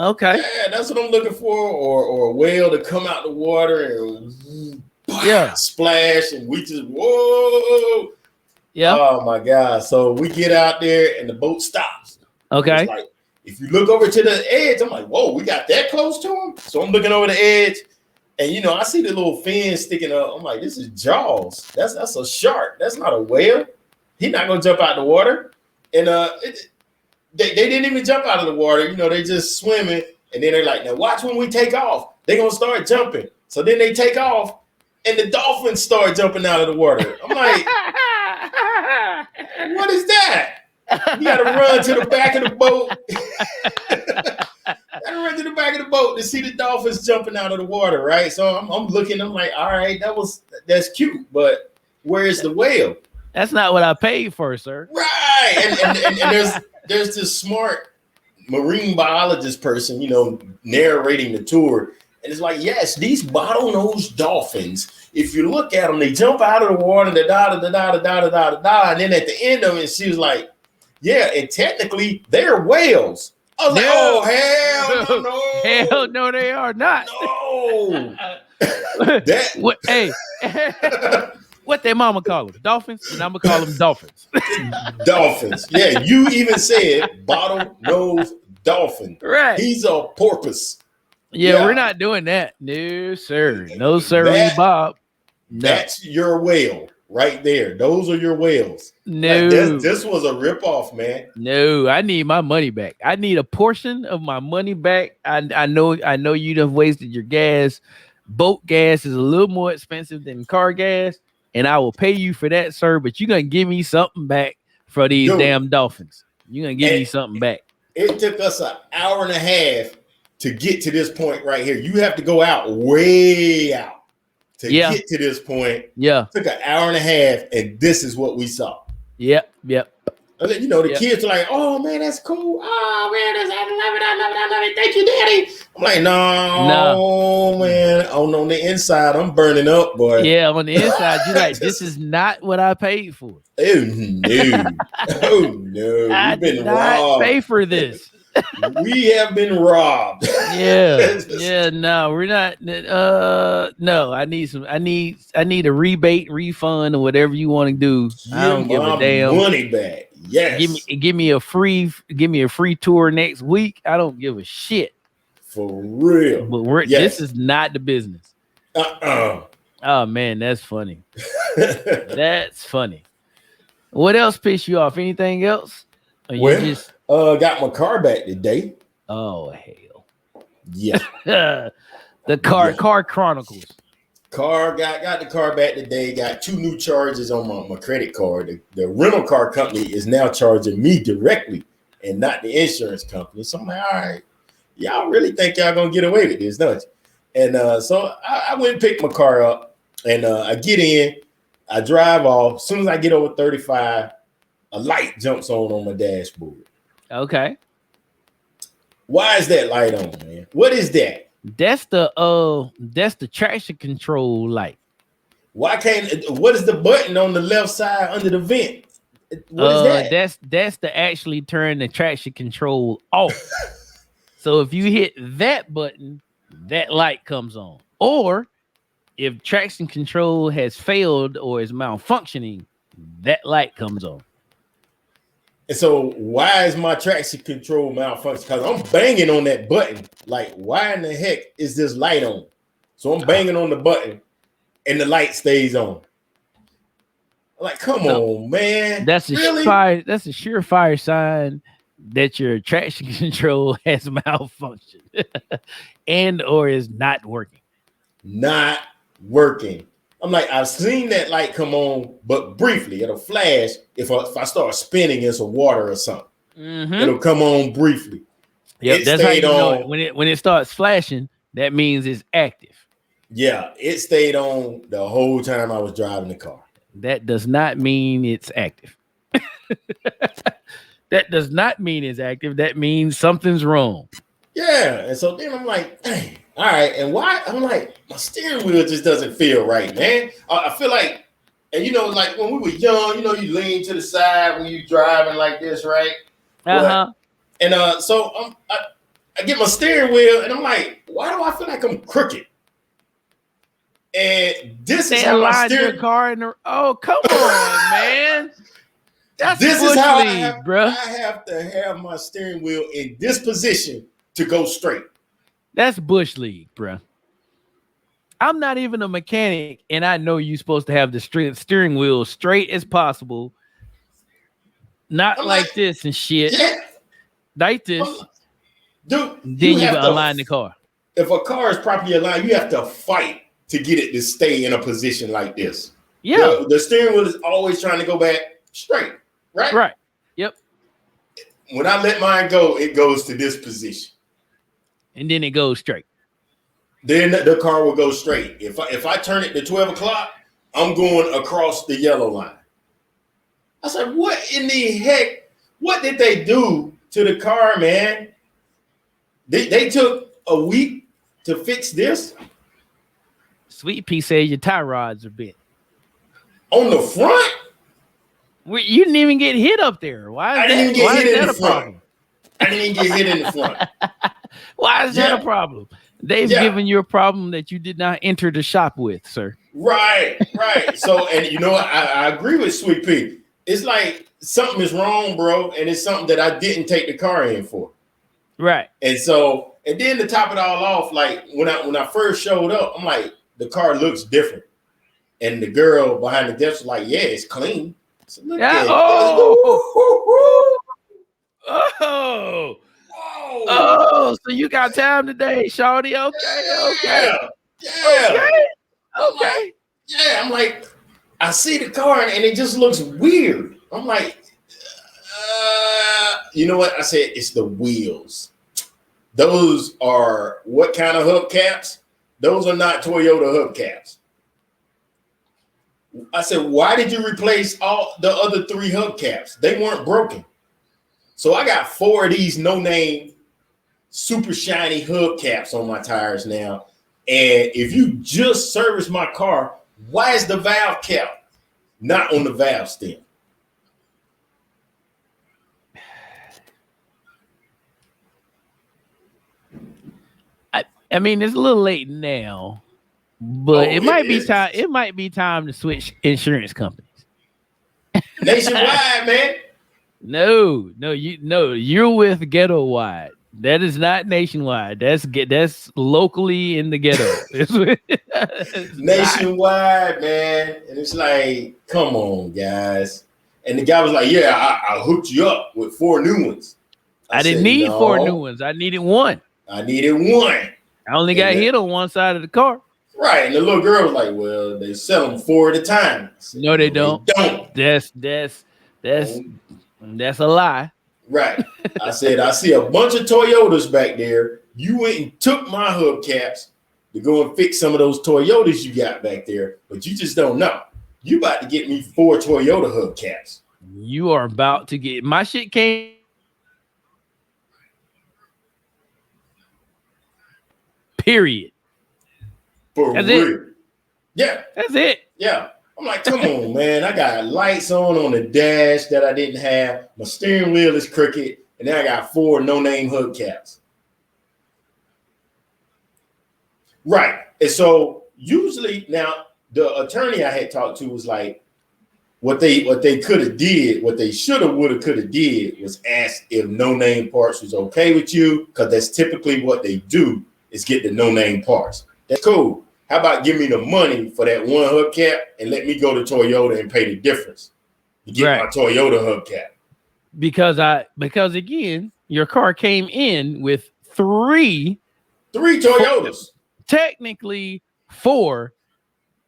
okay. Yeah, that's what I'm looking for, or a whale to come out the water and splash, and we just whoa. Yeah. Oh my God. So we get out there and the boat stops. Okay. It's like, if you look over to the edge, I'm like, whoa, we got that close to him. So I'm looking over the edge, and you know, I see the little fin sticking up. I'm like, this is Jaws. That's a shark. That's not a whale. He's not gonna jump out the water. And they didn't even jump out of the water. You know, they just swimming. And then they're like, now watch when we take off. They're gonna start jumping. So then they take off, and the dolphins start jumping out of the water. I'm like, what is that? You gotta run to the back of the boat. Gotta run to the back of the boat to see the dolphins jumping out of the water, right? So I'm looking, I'm like, all right, that's cute, but where's the whale? That's not what I paid for, sir. Right. And there's this smart marine biologist person, you know, narrating the tour. And it's like, yes, these bottlenose dolphins, if you look at them, they jump out of the water, and then at the end of it, she was like, yeah, and technically they're whales. I was like, oh, hell no. Hell no, they are not. No. Hey, what their mama call them? Dolphins? And I'm going to call them dolphins. Dolphins. Yeah, you even said bottlenose dolphin. Right. He's a porpoise. Yeah, we're not doing that. No, sir. No, sir, Bob. No. That's your whale right there. Those are your whales. No. Like this was a ripoff, man. No, I need my money back. I need a portion of my money back. I know you done wasted your gas. Boat gas is a little more expensive than car gas, and I will pay you for that, sir. But you're gonna give me something back for these damn dolphins. You're gonna give me something back. It took us an hour and a half to get to this point right here. You have to go out way out to get to this point. Yeah. It took an hour and a half, and this is what we saw. Yep. And then, you know, the kids are like, oh man, that's cool. Oh man, I love it. Thank you, Daddy. I'm like, no, man. On the inside, I'm burning up, boy. Yeah, on the inside, you're like, this is not what I paid for. Oh no. Oh no. I did not pay for this. We have been robbed. No, we're not. No, I need a rebate, refund, or whatever you want to do. I don't give a damn. Money back. Yes. Give me a free tour next week. I don't give a shit. For real. But this is not the business. Oh man, that's funny. That's funny. What else pissed you off? Anything else? Or you just got my car back today. Oh hell. Yeah. The car chronicles. Got the car back today. Got 2 new charges on my credit card. The rental car company is now charging me directly and not the insurance company. So I'm like, all right, y'all really think y'all gonna get away with this, don't you? And so I went and picked my car up, and I get in, I drive off. As soon as I get over 35, a light jumps on my dashboard. Okay. Why is that light on, man? What is that? That's the traction control light. What is the button on the left side under the vent? What is that? That's to actually turn the traction control off. So if you hit that button, that light comes on. Or if traction control has failed or is malfunctioning, that light comes on. And so why is my traction control malfunction? Because I'm banging on that button. Like, why in the heck is this light on? So I'm banging on the button and the light stays on. Like, come on, man. That's a really? that's a surefire sign that your traction control has malfunctioned and or is not working. Not working. I'm like, I've seen that light come on, but briefly. It'll flash if I start spinning in some water or something. It'll come on briefly. Yep, that's how you know it. When it starts flashing, that means it's active. Yeah, it stayed on the whole time I was driving the car. That does not mean it's active. That does not mean it's active. That means something's wrong. Yeah, and so then I'm like, dang, all right, and why? I'm like, my steering wheel just doesn't feel right, man. I feel like, and you know, like when we were young, you know, you lean to the side when you driving like this, right? And so I get my steering wheel, and I'm like, why do I feel like I'm crooked? And this is how my steering your car in the. Oh, come on, man. This is how I have to have my steering wheel in this position to go straight. That's Bush League, bro. I'm not even a mechanic, and I know you're supposed to have the steering wheel straight as possible. Not like this and shit. Yeah. Like this. Dude, then you align the car. If a car is properly aligned, you have to fight to get it to stay in a position like this. Yeah. The steering wheel is always trying to go back straight. Right? Right. Yep. When I let mine go, it goes to this position. And then it goes straight. Then the car will go straight. If I turn it to 12 o'clock, I'm going across the yellow line. I said, what in the heck? What did they do to the car, man? They took a week to fix this? Sweet Pea says your tie rods are bent. On the front? You didn't even get hit up there. Why? I didn't even get hit in the front. I didn't even get hit in the front. Why is that a problem? They've given you a problem that you did not enter the shop with, sir. Right. So, and you know what? I agree with Sweet Pea. It's like something is wrong, bro, and it's something that I didn't take the car in for. Right. And so, and then to top it all off, like when I first showed up, I'm like, the car looks different. And the girl behind the desk was like, yeah, it's clean. So look at it. Oh, so you got time today, shawty? Okay. Yeah, I'm like, I see the car and it just looks weird. I'm like, you know what? I said, it's the wheels. Those are what kind of hubcaps? Those are not Toyota hubcaps. I said, why did you replace all the other 3 hubcaps? They weren't broken. So I got 4 of these no-name super shiny hubcaps on my tires now. And if you just service my car, why is the valve cap not on the valve stem? I mean, it's a little late now, but it might be time. It might be time to switch insurance companies. Nationwide, man. No, you're with Ghetto Wide. That is not nationwide. That's locally in the ghetto. It's nationwide, man. And it's like, come on, guys. And the guy was like, yeah, I hooked you up with 4 new ones. I didn't need 4 new ones. I needed 1. I only got hit on one side of the car. Right. And the little girl was like, well, they sell them 4 at a time. Said, no, they don't. That's a lie. Right. I said, I see a bunch of Toyotas back there. You went and took my hubcaps to go and fix some of those Toyotas you got back there, but you just don't know. You about to get me 4 Toyota hubcaps. You are about to get my shit came. Period. That's real. It. Yeah. That's it. Yeah. I'm like, come on, man. I got lights on the dash that I didn't have. My steering wheel is crooked. And then I got 4 no-name hubcaps. Right. And so usually now the attorney I had talked to was like, what they could have did, what they should have, would have, could have did was ask if no-name parts was okay with you, because that's typically what they do is get the no-name parts. That's cool. How about give me the money for that one hubcap and let me go to Toyota and pay the difference to get my Toyota hubcap? Because again, your car came in with three Toyotas. Technically 4.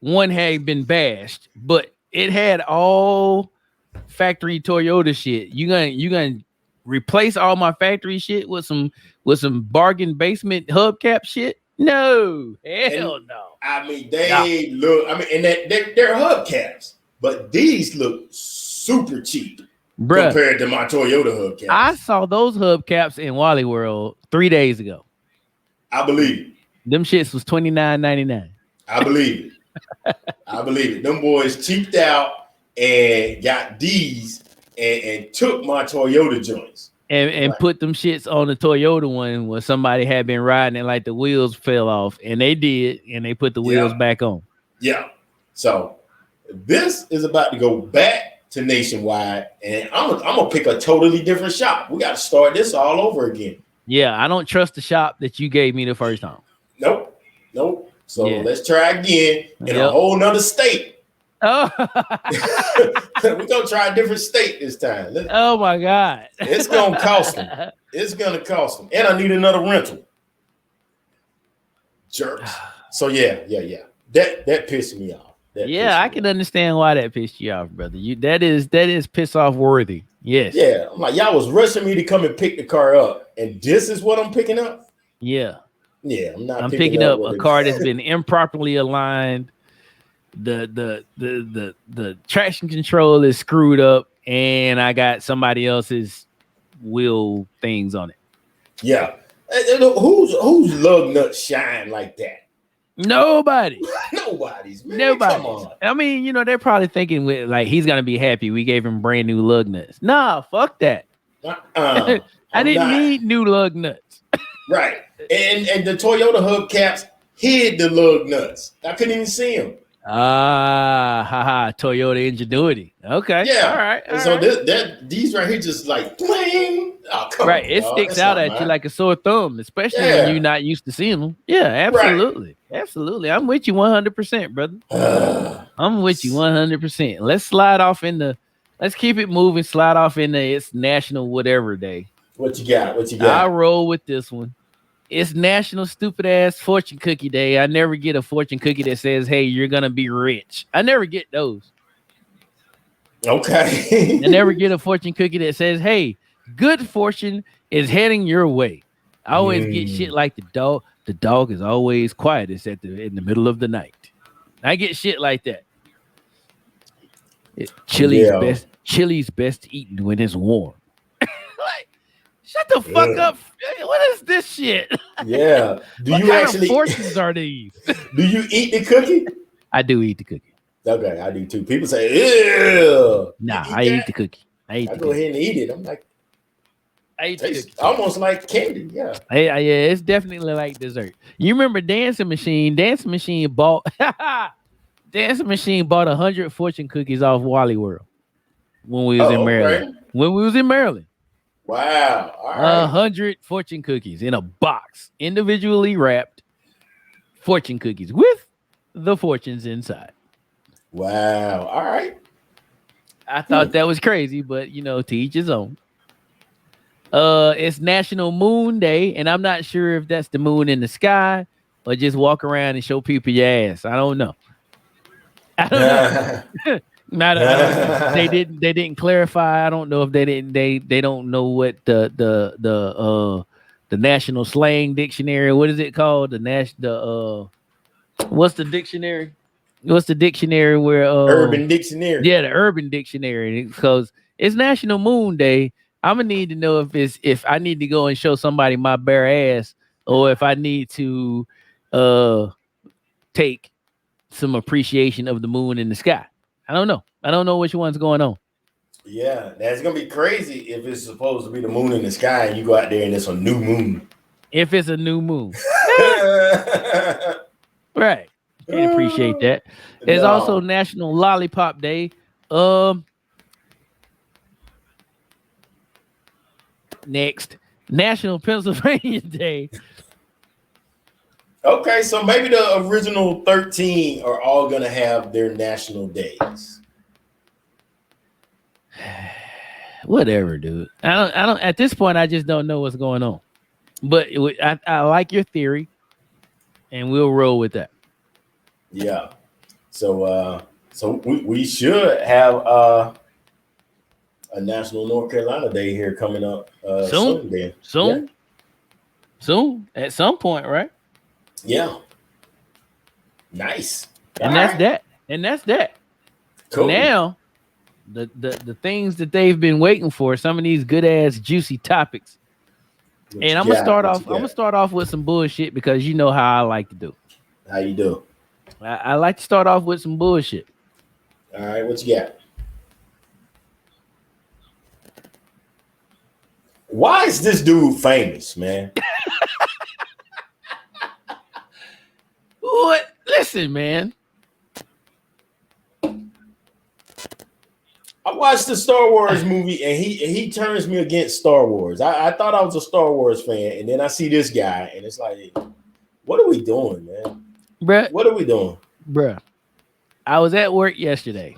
One had been bashed, but it had all factory Toyota shit. You gonna replace all my factory shit with some bargain basement hubcap shit? No, hell no. I mean, they look. I mean, and they're hubcaps, but these look super cheap. Bruh, compared to my Toyota hubcaps. I saw those hubcaps in Wally World 3 days ago. I believe it. Them shits was $29.99. I believe it. I believe it. Them boys cheaped out and got these and took my Toyota joints. And put them shits on the Toyota one where somebody had been riding and like the wheels fell off. And they did. And they put the wheels back on. Yeah. So this is about to go back to Nationwide, and I'm gonna pick a totally different shop. We got to start this all over again. Yeah, I don't trust the shop that you gave me the first time. Nope. So let's try again in a whole nother state. Oh, we're gonna try a different state this time. Oh my God, it's gonna cost them. It's gonna cost them, and I need another rental. Jerks. So yeah. That pissed me off. I can understand why that pissed you off, brother. That is piss off worthy. Yes. Yeah, I'm like, y'all was rushing me to come and pick the car up, and this is what I'm picking up. Yeah, I'm not. I'm picking up a car that's been improperly aligned. The traction control is screwed up, and I got somebody else's wheel things on it. Yeah, whose lug nuts shine like that? Nobody. Nobody's, man. Nobody. Come on. I mean, they're probably thinking like he's gonna be happy we gave him brand new lug nuts. Nah, fuck that. I didn't need new lug nuts. Right. And the Toyota hubcaps hid the lug nuts. I couldn't even see them. Toyota ingenuity. Okay. Yeah. All right. So these right here just like bling. Oh, right. It sticks out at you like a sore thumb, especially when you're not used to seeing them. Yeah, absolutely. Right. Absolutely. I'm with you 100%, brother. I'm with you 100%. Let's keep it moving. Slide off into it's National Whatever Day. What you got? I roll with this one. It's National Stupid Ass Fortune Cookie Day. I never get a fortune cookie that says, "Hey, you're gonna be rich." I never get those. Okay. I never get a fortune cookie that says, "Hey, good fortune is heading your way." I always get shit like the dog. The dog is always quietest in the middle of the night. I get shit like that. Chili's best eaten when it's warm. Like, shut the fuck up. What is this shit? Yeah. What kind of fortunes are these? Do you eat the cookie? I do eat the cookie. Okay, I do too. People say, ew. Nah, I eat the cookie. I go ahead and eat it. I'm like, I eat the cookie. Almost like candy. Yeah. Yeah, it's definitely like dessert. You remember Dancing Machine? Dancing Machine bought 100 fortune cookies off Wally World when we was in Maryland. Right. When we was in Maryland. Wow. All right. 100 fortune cookies in a box, individually wrapped fortune cookies with the fortunes inside. Wow. All right. I thought that was crazy, but to each his own. It's National Moon Day, and I'm not sure if that's the moon in the sky or just walk around and show people your ass. I don't know. They didn't clarify. I don't know if they don't know what the National Slang Dictionary. What is it called? What's the dictionary? What's the dictionary where Urban Dictionary? Yeah, the Urban Dictionary. Because it's National Moon Day. I'm gonna need to know if I need to go and show somebody my bare ass, or if I need to take some appreciation of the moon in the sky. I don't know. I don't know which one's going on. Yeah, that's gonna be crazy if it's supposed to be the moon in the sky and you go out there and it's a new moon. If it's a new moon. Right. Can't appreciate that. There's also National Lollipop Day. Next, National Pennsylvania Day. Okay, so maybe the original 13 are all gonna have their national days. Whatever, dude. I don't. At this point, I just don't know what's going on. But I like your theory, and we'll roll with that. Yeah. So we should have a National North Carolina Day here coming up Soon, soon. Then, yeah, soon, soon. At some point, right? yeah, nice. All And that's right, that. And that's that. cool. Now, the things that they've been waiting for, some of these good ass juicy topics. What And you I'm gonna got? start What off. you I'm gonna got? start off with some bullshit because you know how I like to do. How you do? I like to start off with some bullshit. All right, what you got? Why is this dude famous, man? What? Listen, man. I watched the Star Wars movie and he turns me against Star Wars. I thought I was a Star Wars fan, and then I see this guy, and it's like, what are we doing, man? Bruh, What are we doing? bruh. I was at work yesterday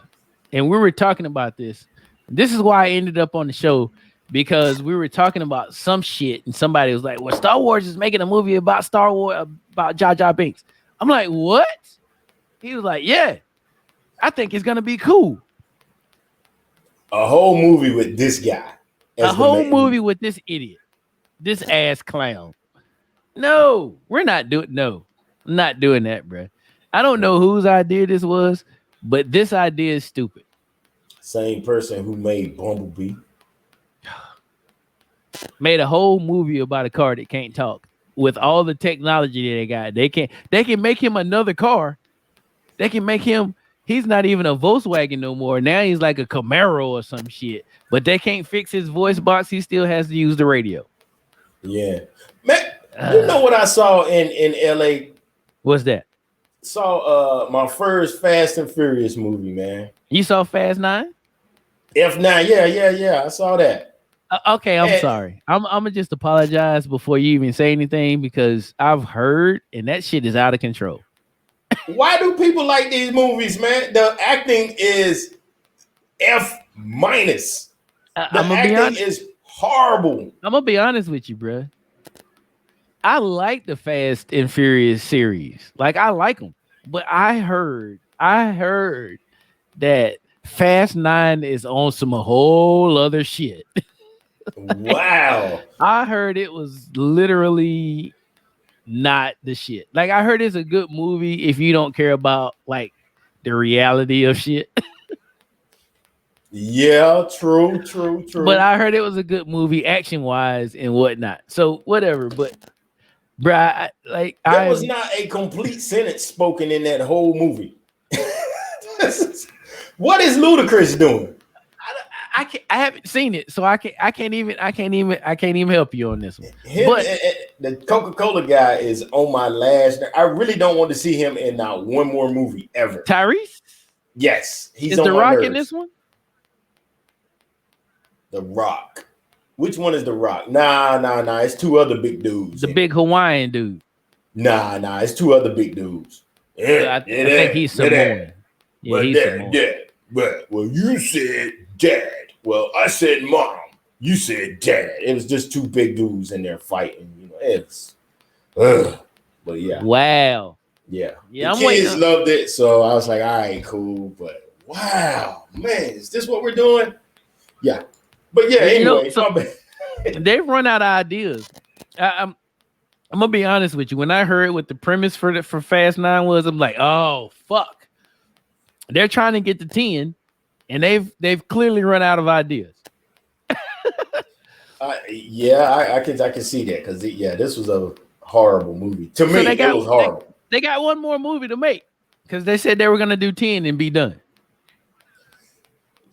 and we were talking about this. This is why I ended up on the show because we were talking about some shit and somebody was like, well, Star Wars is making a movie about Star Wars about Jar Jar Binks. I'm like, what? He was like, yeah, I think it's going to be cool. A whole movie with this guy A as the whole main. movie with this idiot, this ass clown. No, we're not doing, no, I'm not doing that, bro. I don't know whose idea this was, but this idea is stupid. Same person who made Bumblebee. Made a whole movie about a car that can't talk with all the technology that they got. They can make him another car. They can make him, he's not even a Volkswagen no more. Now he's like a Camaro or some shit. But they can't fix his voice box. He still has to use the radio. Yeah. Man, you know what I saw in LA? What's that? Saw my first Fast and Furious movie, man. You saw Fast 9? F9, yeah. I saw that. Okay, I'm And sorry. I'm gonna just apologize before you even say anything because I've heard and that shit is out of control. why do people like these movies, man? The acting is F minus. The I'm gonna be acting honest. is horrible. I'm gonna be honest with you, bro. I like the Fast and Furious series. Like I like them, but I heard that Fast 9 is on some whole other shit. Wow. I heard it was literally not the shit. Like I heard it's a good movie if you don't care about like the reality of shit. Yeah, true. But I heard it was a good movie action wise and whatnot. So whatever. But bruh, There was not a complete sentence spoken in that whole movie. What is Ludacris doing? I haven't seen it, so I can't even help you on this one. Him, But the Coca-Cola guy is on my last. I really don't want to see him in not one more movie ever. Tyrese, Yes, he's is on The my Rock nerves. in this one? The Rock. Which one is The Rock? Nah. It's two other big dudes. The big Hawaiian dude. Nah. It's two other big dudes. I think he's Samoan. Yeah, he's Samoan. Well, you said dad. Well, I said mom. You said dad. It was just two big dudes in there fighting. You know, it's. But yeah. Wow. Yeah. Yeah, the I'm kids waiting. loved it, so I was like, all right, cool. But wow, man, is this what we're doing? Yeah. But yeah, anyway, they've run out of ideas. I'm gonna be honest with you. When I heard what the premise for Fast 9 was, I'm like, oh fuck. They're trying to get to 10, and they've clearly run out of ideas. I can see that because this was a horrible movie. To me, it was horrible. They got one more movie to make because they said they were gonna do 10 and be done.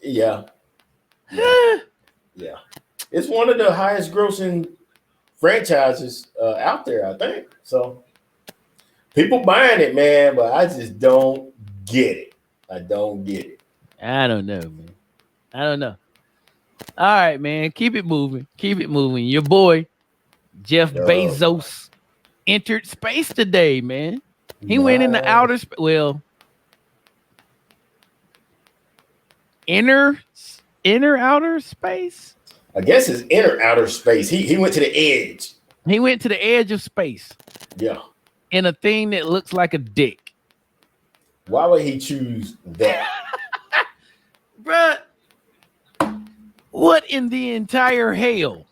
Yeah. It's one of the highest grossing franchises out there, I think. So people buying it, man, but I just don't get it. I don't get it. I don't know, man. I don't know. All right, man. Keep it moving. Keep it moving. Your boy, Jeff Bezos, entered space today, man. He went into outer space. Well, inner outer space. I guess it's inner outer space. He went to the edge. He went to the edge of space. Yeah. In a thing that looks like a dick. Why would he choose that? Bruh, what in the entire hell?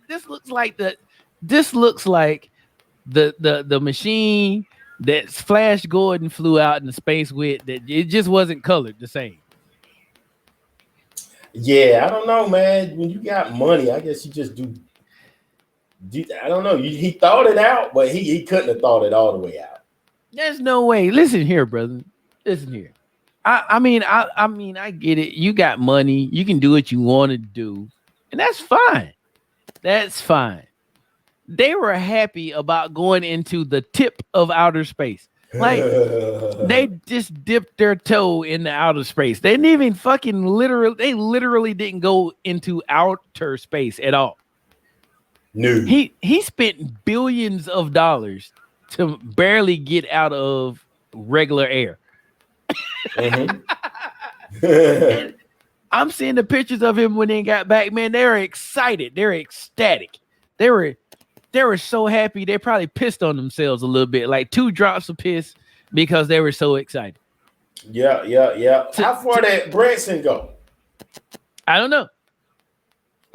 This looks like the machine that Flash Gordon flew out in the space with, that it just wasn't colored the same. Yeah, I don't know, man. When you got money, I guess you just do I don't know. He thought it out, but he couldn't have thought it all the way out. There's no way. Listen here, brother. Listen here. I mean, I get it. You got money. You can do what you want to do, and that's fine. That's fine. They were happy about going into the tip of outer space. Like, they just dipped their toe in the outer space. They didn't even fucking literally didn't go into outer space at all. No. He spent billions of dollars to barely get out of regular air. Mm-hmm. I'm seeing the pictures of him when they got back, man. They were excited. They were ecstatic. They were so happy. They probably pissed on themselves a little bit, like 2 drops of piss, because they were so excited. Yeah. How far did Branson go? I don't know.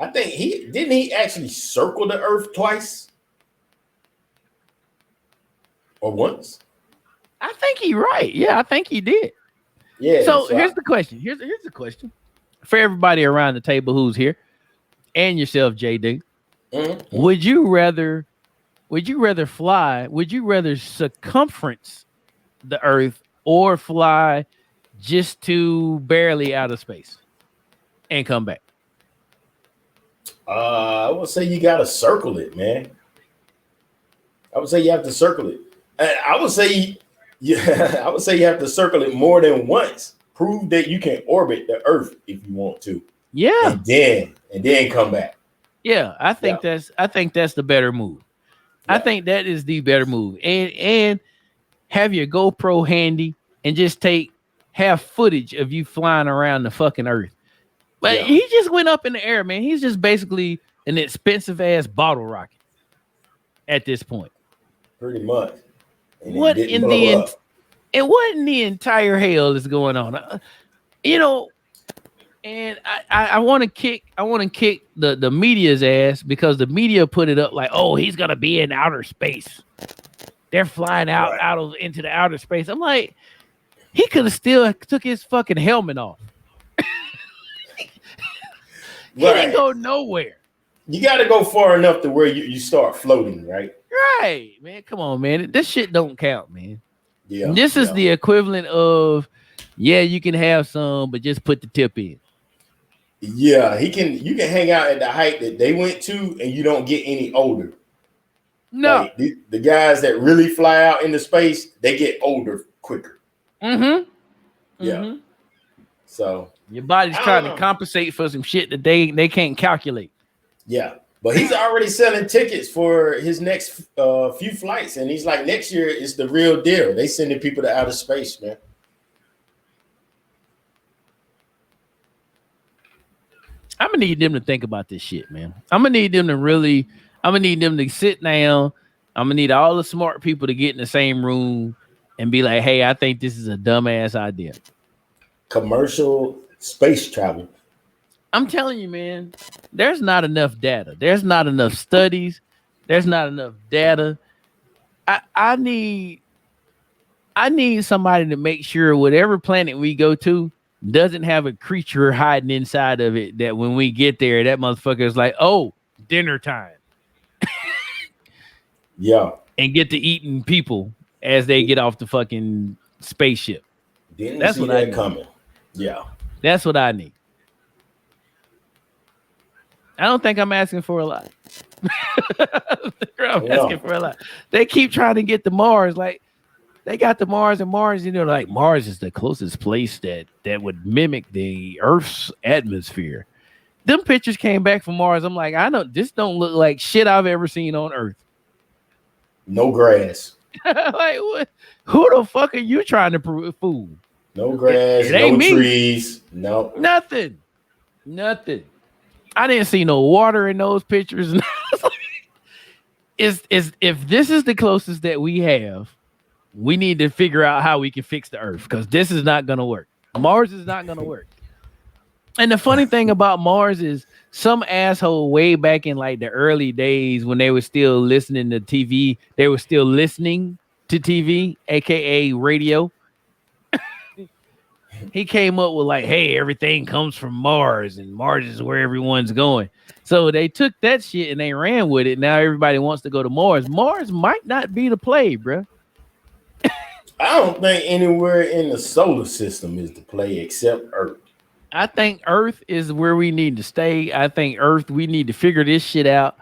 I think he actually circle the Earth twice or once. I think he's right. Yeah, I think he did. Yeah. So here's the question. Here's the question for everybody around the table who's here, and yourself, JD. Mm-hmm. Would you rather fly? Would you rather circumference the Earth or fly just to barely out of space and come back? I would say you gotta circle it, man. I would say you have to circle it. I would say you have to circle it more than once. Prove that you can orbit the Earth if you want to. Yeah. And then come back. Yeah, I think that's the better move. Yeah. I think that is the better move. And have your GoPro handy and just have footage of you flying around the fucking Earth. But he just went up in the air, man. He's just basically an expensive ass bottle rocket at this point. Pretty much. And what in the entire hell is going on? And I want to kick the media's ass, because the media put it up like, oh, he's gonna be in outer space. They're flying out into the outer space. I'm like, he could have still took his fucking helmet off. He didn't go nowhere. You got to go far enough to where you start floating, right? Right, man. Come on, man. This shit don't count, man. Yeah. This is the equivalent of, you can have some, but just put the tip in. Yeah, you can hang out at the height that they went to, and you don't get any older. No. Like, the guys that really fly out into space, they get older quicker. Mm-hmm. Yeah. Mm-hmm. So your body's trying to compensate for some shit that they can't calculate. Yeah, but he's already selling tickets for his next few flights, and he's like, next year is the real deal. They sending people to outer space, man. I'm gonna need them to think about this shit, man. I'm gonna need them to sit down. I'm gonna need all the smart people to get in the same room and be like, hey, I think this is a dumbass idea. Commercial space travel. I'm telling you, man, there's not enough data. There's not enough studies. There's not enough data. I need somebody to make sure whatever planet we go to doesn't have a creature hiding inside of it, that when we get there, that motherfucker is like, oh, dinner time. Yeah. And get to eating people as they get off the fucking spaceship. That's what I coming. Yeah. That's what I need. I don't think I'm asking for a lot. Asking for a lot. They keep trying to get to Mars. Like, they got the Mars, and Mars, like Mars is the closest place that would mimic the Earth's atmosphere. Them pictures came back from Mars. I'm like, I know this don't look like shit I've ever seen on Earth. No grass. Like, what? Who the fuck are you trying to fool? No grass. It ain't no me. trees. No. Nothing. I didn't see no water in those pictures. Is if this is the closest that we have, we need to figure out how we can fix the Earth because this is not gonna work. Mars is not gonna work. And the funny thing about Mars is some asshole way back in like the early days when they were still listening to TV, they were still listening to TV, aka radio. He came up with like, hey, everything comes from Mars and Mars is where everyone's going. So they took that shit and they ran with it. Now everybody wants to go to Mars. Mars might not be the play, bro. I don't think anywhere in the solar system is the play except Earth. I think Earth is where we need to stay. I think Earth, we need to figure this shit out,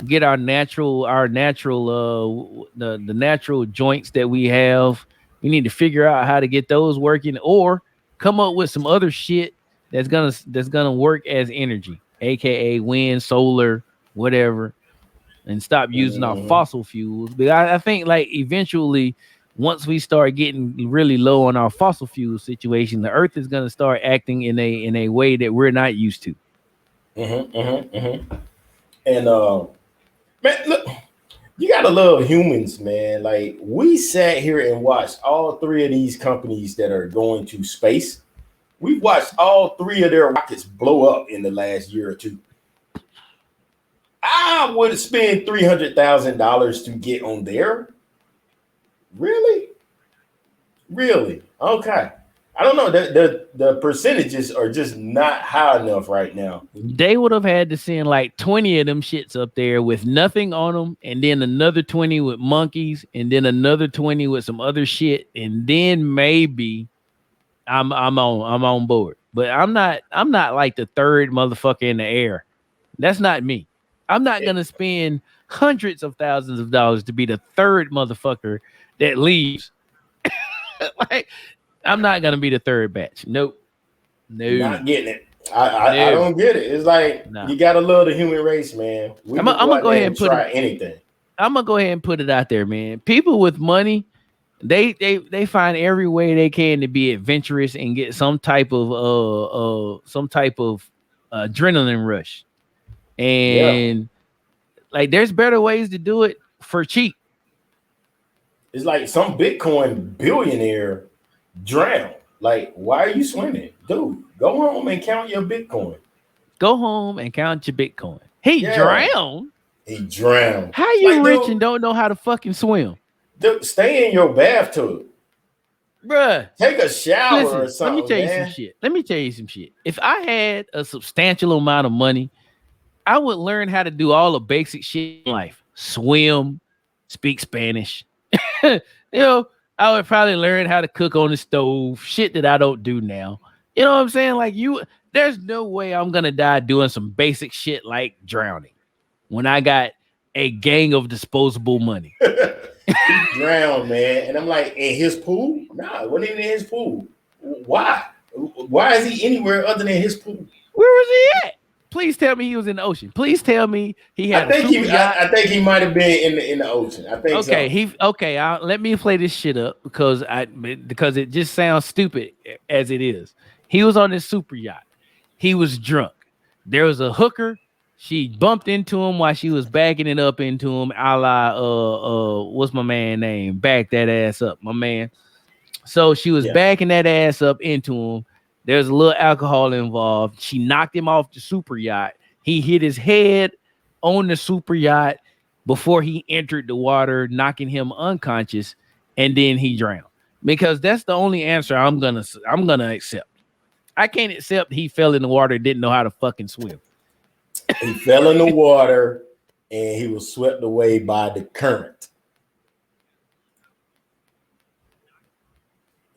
get our natural, the natural joints that we have. We need to figure out how to get those working, or come up with some other shit that's gonna work as energy, aka wind, solar, whatever, and stop using our fossil fuels. But I think like eventually, once we start getting really low on our fossil fuel situation, the Earth is gonna start acting in a way that we're not used to. And man, look, you gotta love humans, man. Like we sat here and watched all three of these companies that are going to space. We've watched all three of their rockets blow up in the last year or two. I would spend $300,000 to get on there. Really? Okay. I don't know. The percentages are just not high enough right now. They would have had to send like 20 of them shits up there with nothing on them, and then another 20 with monkeys, and then another 20 with some other shit, and then maybe I'm on board. But I'm not like the third motherfucker in the air. That's not me. I'm not gonna spend hundreds of thousands of dollars to be the third motherfucker that leaves. Like, I'm not gonna be the third batch. Nope. No. Not getting it. I don't get it. It's like you gotta love the human race, man. I'm gonna go ahead and try anything. I'm gonna go ahead and put it out there, man. People with money, they find every way they can to be adventurous and get some type of adrenaline rush. And like there's better ways to do it for cheap. It's like some Bitcoin billionaire drowned. Like, why are you swimming? Dude, go home and count your Bitcoin. Go home and count your Bitcoin. He drowned. He drowned. How you like, rich dude, and don't know how to fucking swim? Dude, stay in your bathtub. Bruh. Take a shower or something. Let me tell you some shit. If I had a substantial amount of money, I would learn how to do all the basic shit in life. Swim, speak Spanish. You know, I would probably learn how to cook on the stove, shit that I don't do now. You know what I'm saying? Like there's no way I'm gonna die doing some basic shit like drowning when I got a gang of disposable money. He drowned, man. And I'm like, in his pool? Nah, it wasn't even in his pool. Why? Why is he anywhere other than his pool? Where was he at? Please tell me he was in the ocean. Please tell me he had. I think he might have been in the ocean. I think. Okay. Let me play this shit up because it just sounds stupid as it is. He was on this super yacht. He was drunk. There was a hooker. She bumped into him while she was backing it up into him. A la what's my man name? Back that ass up, my man. So she was backing that ass up into him. There's a little alcohol involved. She knocked him off the super yacht. He hit his head on the super yacht before he entered the water, knocking him unconscious, and then he drowned. Because that's the only answer I'm gonna accept. I can't accept he fell in the water and didn't know how to fucking swim. He fell in the water and he was swept away by the current.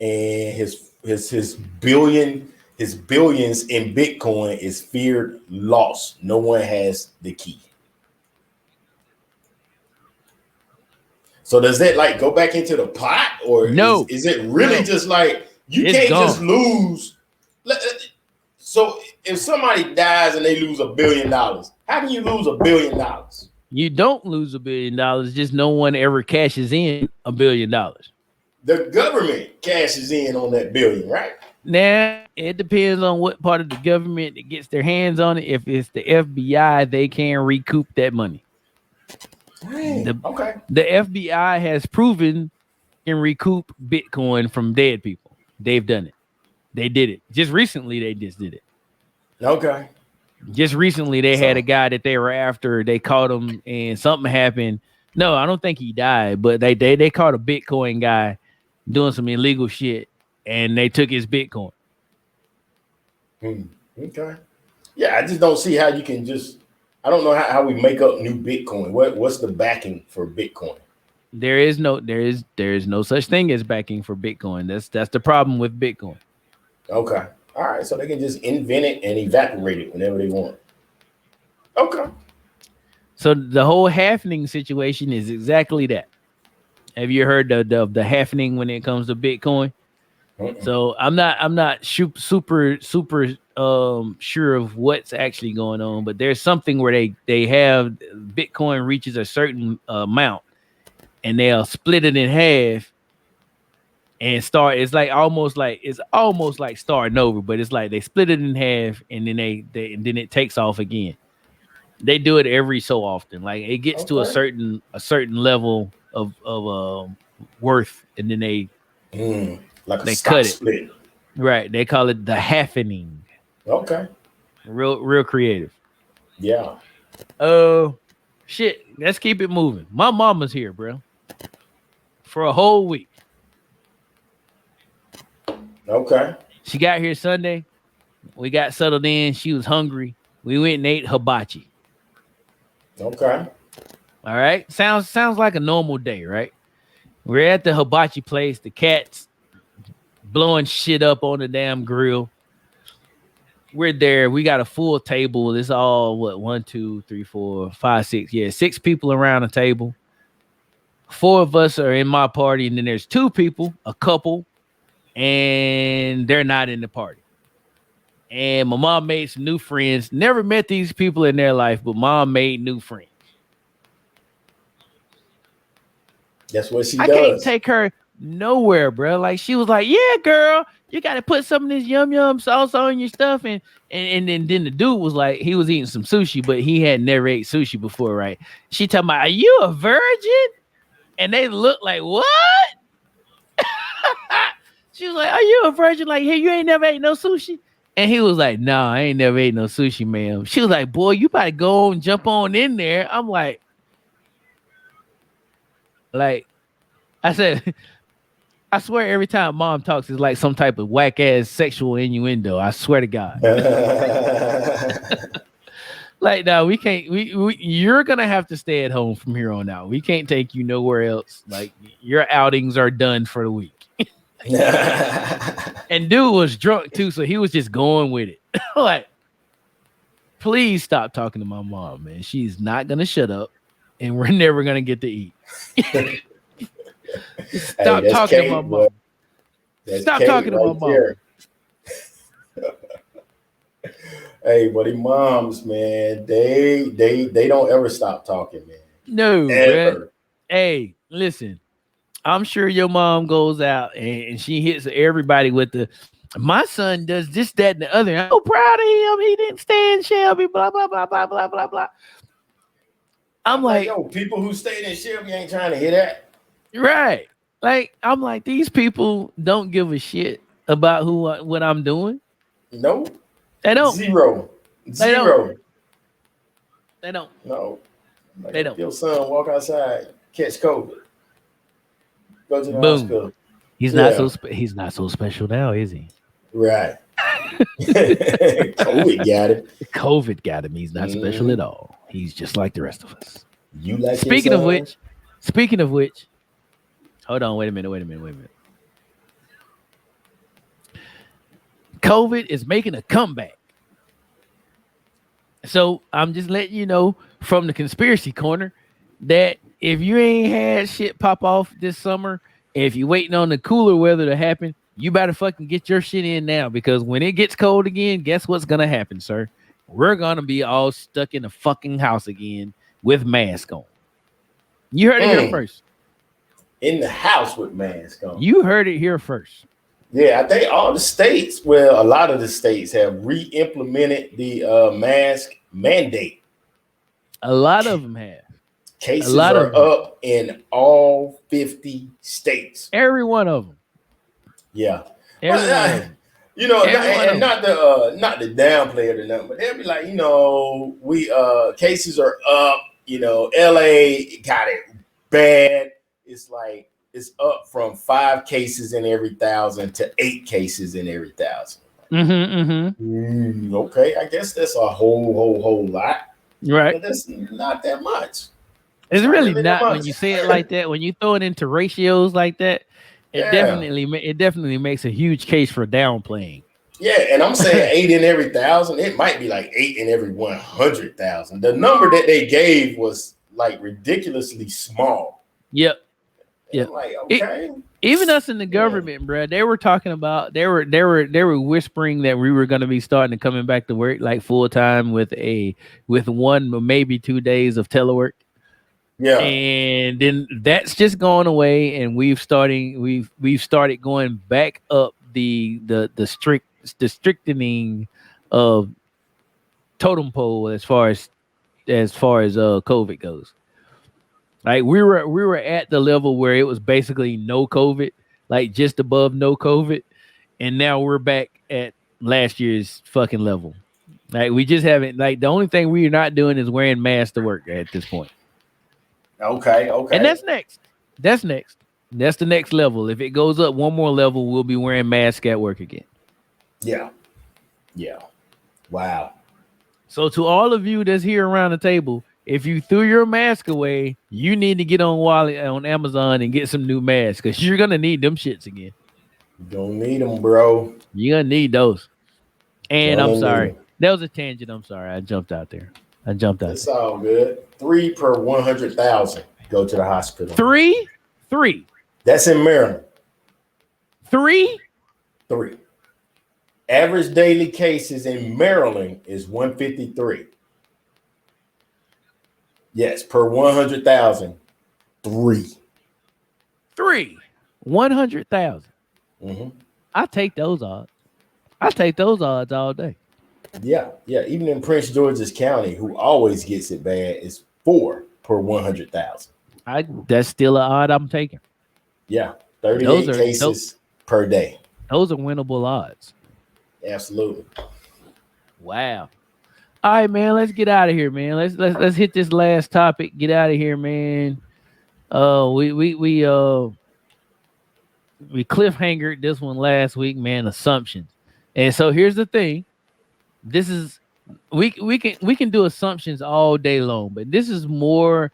And his billions in Bitcoin is feared loss. No one has the key. So does that like go back into the pot, or no? Is it really just like it's can't gone. Just lose? So if somebody dies and they lose $1 billion, how can you lose $1 billion? You don't lose $1 billion. Just no one ever cashes in $1 billion. The government cashes in on that billion, right? Now, it depends on what part of the government that gets their hands on it. If it's the FBI, they can recoup that money. Dang, okay. The FBI has proven can recoup Bitcoin from dead people. They've done it. They did it. Just recently, they just did it. Okay. Just recently, they had a guy that they were after. They caught him, and something happened. No, I don't think he died, but they caught a Bitcoin guy doing some illegal shit, and they took his Bitcoin. Okay. Yeah, I just don't see how you can just. I don't know how we make up new Bitcoin. What's the backing for Bitcoin? There is no such thing as backing for Bitcoin. That's the problem with Bitcoin. Okay. All right. So they can just invent it and evaporate it whenever they want. Okay. So the whole halvening situation is exactly that. Have you heard of the halvening when it comes to Bitcoin? So I'm not super sure of what's actually going on, but there's something where they have Bitcoin reaches a certain amount, and they'll split it in half and start. It's almost like starting over, but it's like they split it in half, and then then it takes off again. They do it every so often. Like it gets to a certain level of worth, and then they cut it. Split. Right. They call it the halvening. Okay. Real creative. Yeah. Shit. Let's keep it moving. My mama's here, bro. For a whole week. Okay. She got here Sunday. We got settled in. She was hungry. We went and ate hibachi. Okay. All right. Sounds like a normal day, right? We're at the hibachi place. The cat's blowing shit up on the damn grill. We're there. We got a full table. It's all 1, 2, 3, 4, 5, 6. Yeah, 6 people around the table. 4 of us are in my party, and then there's 2 people, a couple, and they're not in the party. And my mom made some new friends. Never met these people in their life, but mom made new friends. That's what she does. I can't take her nowhere, bro. Like she was like, "Yeah, girl, you got to put some of this yum sauce on your stuff." And then the dude was like, he was eating some sushi, but he had never ate sushi before, right? She talking about, "Are you a virgin?" And they look like, "What?" She was like, "Are you a virgin? Like, hey, you ain't never ate no sushi?" And he was like, "No, I ain't never ate no sushi, ma'am." She was like, "Boy, you about to go and jump on in there." I'm like, I said, I swear every time mom talks, it's like some type of whack ass sexual innuendo. I swear to God. Like, no, we can't. You're gonna have to stay at home from here on out. We can't take you nowhere else. Like, your outings are done for the week. And dude was drunk too, so he was just going with it. Like, please stop talking to my mom, man. She's not gonna shut up, and we're never gonna get to eat. Stop talking to my mom. Stop talking to my mom. Hey, buddy, moms, man, they don't ever stop talking, man. No, ever. Hey, listen. I'm sure your mom goes out and she hits everybody with my son does this, that, and the other. I'm so proud of him. He didn't stay in Shelby, blah, blah, blah, blah, blah, blah, blah. I'm like, yo, people who stayed in Shelby ain't trying to hear that. Right. Like, I'm like, these people don't give a shit about what I'm doing. No. They don't. Zero. They don't. No. Like, they don't. Your son walk outside, catch COVID. Go to the hospital. He's not so special now, is he? Right. COVID got him. COVID got him. He's not special at all. He's just like the rest of us. You like Speaking of which, hold on, wait a minute. COVID is making a comeback. So I'm just letting you know from the conspiracy corner that if you ain't had shit pop off this summer, if you're waiting on the cooler weather to happen, you better fucking get your shit in now, because when it gets cold again, guess what's gonna happen, sir? We're gonna be all stuck in the fucking house again, with mask on. You heard it here first. In the house with mask on. You heard it here first. Yeah, I think all the states, well, a lot of the states have re-implemented the mask mandate. A lot of them have. Cases are up in all 50 states. Every one of them. Yeah. Every one of them. You know, not the downplay it or nothing, but they'll be like, you know, we cases are up. You know, LA got it bad. It's like it's up from 5 cases in every 1,000 to 8 cases in every 1,000. Okay, I guess that's a whole lot. Right. But that's not that much. It's really not when you say it like that. When you throw it into ratios like that, it definitely makes a huge case for downplaying. Yeah, and I'm saying 8 in every 1,000. It might be like 8 in every 100,000. The number that they gave was like ridiculously small. Yep. Yeah. Like, okay. Even us in the government, bro, they were talking about they were whispering that we were going to be starting to coming back to work like full time with 1 maybe 2 days of telework. Yeah. And then that's just gone away, and we've started going back up the strictening of totem pole as far as COVID goes. Like we were at the level where it was basically no COVID, like just above no COVID, and now we're back at last year's fucking level. Like we just haven't, like the only thing we're not doing is wearing masks to work at this point. Okay. And that's next. That's the next level. If it goes up one more level, we'll be wearing masks at work again. Yeah. Wow. So to all of you that's here around the table, if you threw your mask away, you need to get on Amazon and get some new masks because you're gonna need them shits again. You don't need them, bro. You're gonna need those. And I'm sorry. That was a tangent. I'm sorry. I jumped out there. It's all good. 3 per 100,000 go to the hospital. 3? That's in Maryland. 3. Average daily cases in Maryland is 153. Yes, per 100,000. 3. 100,000. I take those odds. I take those odds all day. Yeah. Even in Prince George's County, who always gets it bad, is 4 per 100,000. That's still an odd I'm taking. Yeah, 38 cases per day. Those are winnable odds. Absolutely. Wow. All right, man. Let's get out of here, man. Let's hit this last topic. Get out of here, man. We cliffhangered this one last week, man. Assumptions. And so here's the thing. This is we can do assumptions all day long, but this is more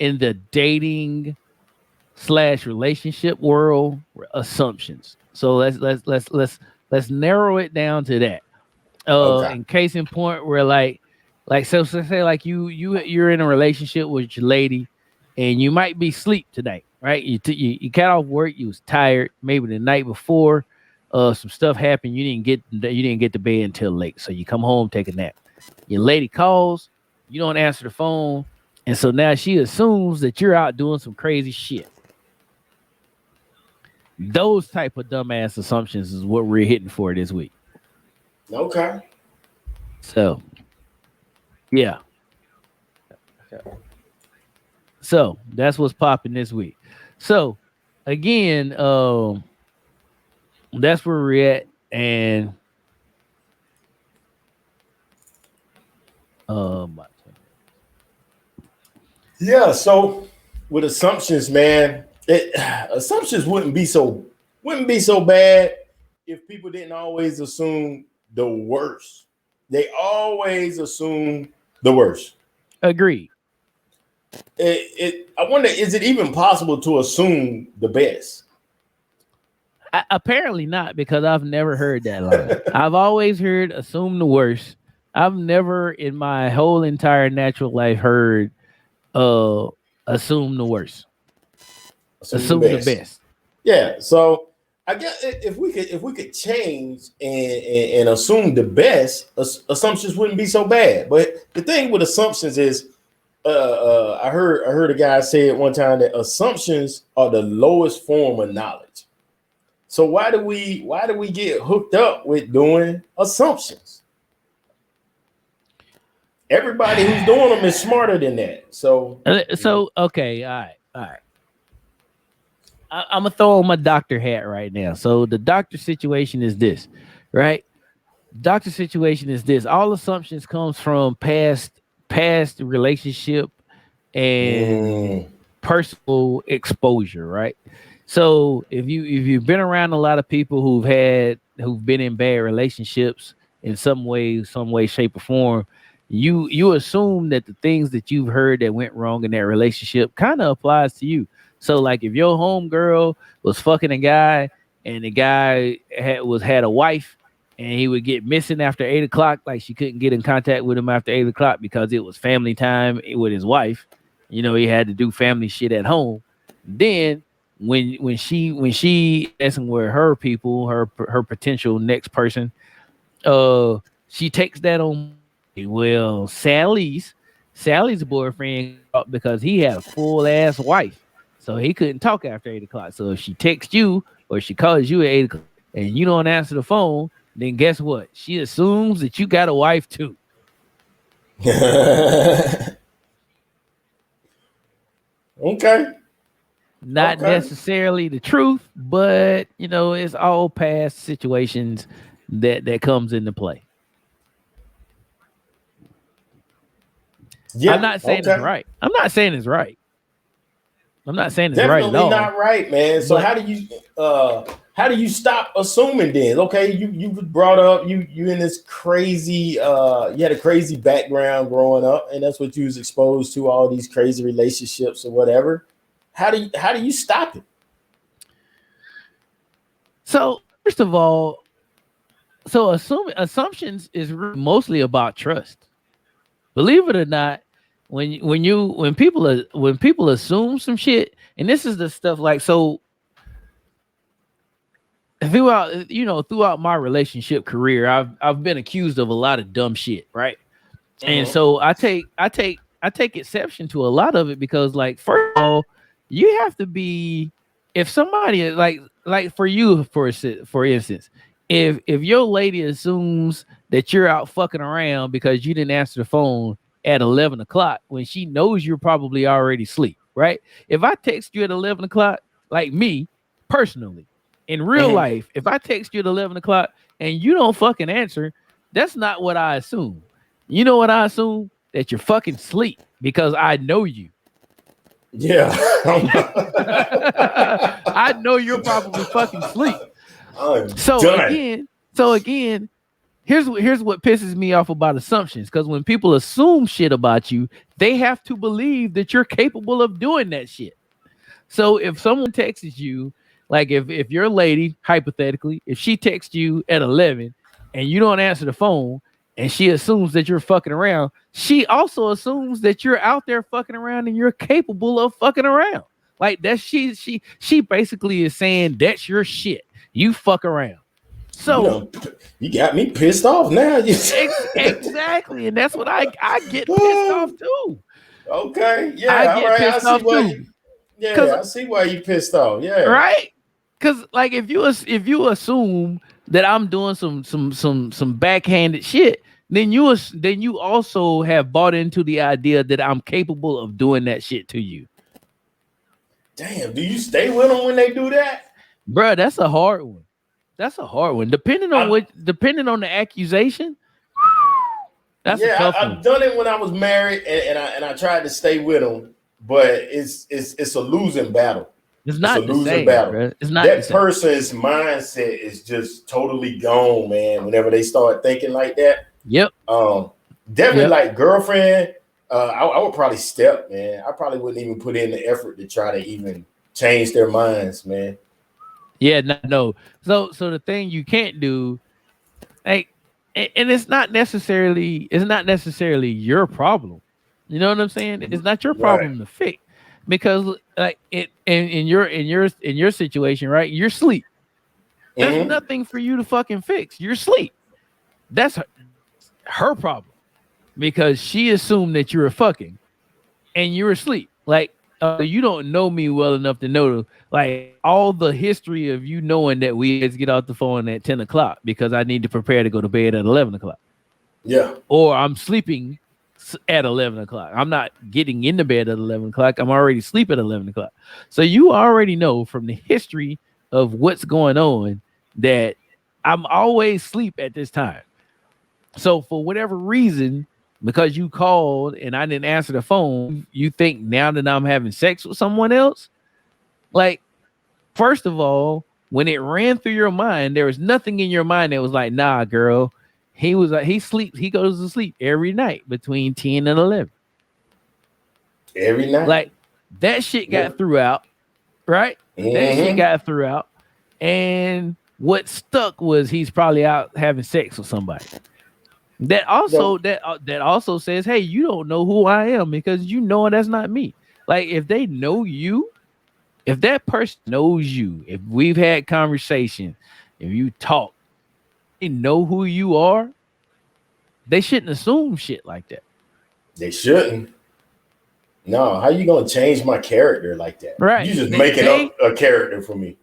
in the dating / relationship world assumptions. So let's narrow it down to that. In case in point where like so say like you're in a relationship with your lady and you might be asleep tonight, right? You got off work, you was tired, maybe the night before. Some stuff happened. You didn't get to bed until late, so you come home, take a nap. Your lady calls, you don't answer the phone, and so now she assumes that you're out doing some crazy shit. Those type of dumbass assumptions is what we're hitting for this week. Okay. So, yeah. So that's what's popping this week. So, again, that's where we're at, and yeah. So with assumptions, man, assumptions wouldn't be so bad if people didn't always assume the worst. They always assume the worst. Agreed. I wonder, is it even possible to assume the best? Apparently not, because I've never heard that line. I've always heard assume the worst. I've never in my whole entire natural life heard assume the worst. Assume the best. Yeah. So I guess if we could change and assume the best, assumptions wouldn't be so bad. But the thing with assumptions is I heard a guy say it one time that assumptions are the lowest form of knowledge. So why do we get hooked up with doing assumptions? Everybody who's doing them is smarter than that. So okay, all right. I'm gonna throw on my doctor hat right now. So the doctor situation is this, right? Doctor situation is this. All assumptions comes from past relationship and mm, personal exposure, right? So if you've been around a lot of people who've been in bad relationships in some way, shape, or form, you assume that the things that you've heard that went wrong in that relationship kind of applies to you. So like if your homegirl was fucking a guy and the guy had a wife and he would get missing after 8 o'clock, like she couldn't get in contact with him after 8 o'clock because it was family time with his wife. You know, he had to do family shit at home. Then when she messing with her people, her potential next person, she takes that on. Well, Sally's boyfriend because he had a full ass wife, so he couldn't talk after 8 o'clock. So if she texts you or she calls you at 8 o'clock and you don't answer the phone, then guess what? She assumes that you got a wife too. okay. Not necessarily the truth, but you know, it's all past situations that comes into play. Yeah. I'm not saying it's right. I'm not saying it's right. I'm not saying it's right at Definitely all. not right, man. So But how do you stop assuming then? Okay, you brought up you in this crazy you had a crazy background growing up, and that's what you was exposed to, all these crazy relationships or whatever. How do you stop it? so first of all, so assumptions is mostly about trust. Believe it or not, when people assume some shit, and this is the stuff like so throughout my relationship career, I've been accused of a lot of dumb shit, right? And Mm-hmm. so I take exception to a lot of it because like first of all, you have to be if somebody like for you for instance, if your lady assumes that you're out fucking around because you didn't answer the phone at 11 o'clock when she knows you're probably already asleep, right? If I text you at 11 o'clock, like me personally, in real Mm-hmm. life, if I text you at 11 o'clock and you don't fucking answer, that's not what I assume. You know what I assume? That you're fucking sleep because I know you. Yeah. I know you're probably fucking sleep. I'm So done. again, so again, here's what pisses me off about assumptions. Because when people assume shit about you, they have to believe that you're capable of doing that shit. So if someone texts you, like if your lady, hypothetically, if she texts you at 11 and you don't answer the phone and she assumes that you're fucking around, she also assumes that you're out there fucking around and you're capable of fucking around. Like that she basically is saying that's your shit. You fuck around. You So know, you got me pissed off now. exactly, and that's what I get pissed off too. Okay, I yeah, all get right. I pissed see off why too you. Yeah, because I see why you pissed off. Yeah. right? Because like if you assume that I'm doing some backhanded shit, then you also have bought into the idea that I'm capable of doing that shit to you, Damn. Do you stay with them when they do that? bruh. That's a hard one. That's a hard one. I Depending on the accusation, that's a Yeah, tough I've one. done it when I was married, and I tried to stay with them, but it's a losing battle. It's It's a not the losing same, battle. bruh. It's not the That same. person's mindset is just totally gone, man. Whenever they start thinking like that, Yep. um, definitely Yep. like girlfriend. I would probably step, man. I probably wouldn't even put in the effort to try to even change their minds, man. Yeah. No. So the thing you can't do, like, and it's not necessarily your problem. You know what I'm saying? It's not your Right. problem to fix because like it in your situation, right? You're asleep. There's Mm-hmm. nothing for you to fucking fix. You're asleep. That's her problem because she assumed that you were fucking. and you're asleep. Like you don't know me well enough to know like all the history of you knowing that we had to get off the phone at 10 o'clock because I need to prepare to go to bed at 11 o'clock. Yeah. Or I'm sleeping at 11 o'clock. I'm not getting into bed at 11 o'clock. I'm already asleep at 11 o'clock. So you already know from the history of what's going on that I'm always asleep at this time. So for whatever reason, because you called and I didn't answer the phone, you think now that I'm having sex with someone else? Like, first of all, when it ran through your mind, there was nothing in your mind that was like, nah, girl. He was like, he goes to sleep every night between 10 and 11. Every night. Like, that shit got threw out, right? That shit got threw out. And what stuck was he's probably out having sex with somebody. That also says, hey, you don't know who I am because you know that's not me. Like, if they know you, if that person knows you, if we've had conversation, if you talk, they know who you are, they shouldn't assume shit like that. They shouldn't. No, how you gonna change my character like that? Right. You just making up a character for me.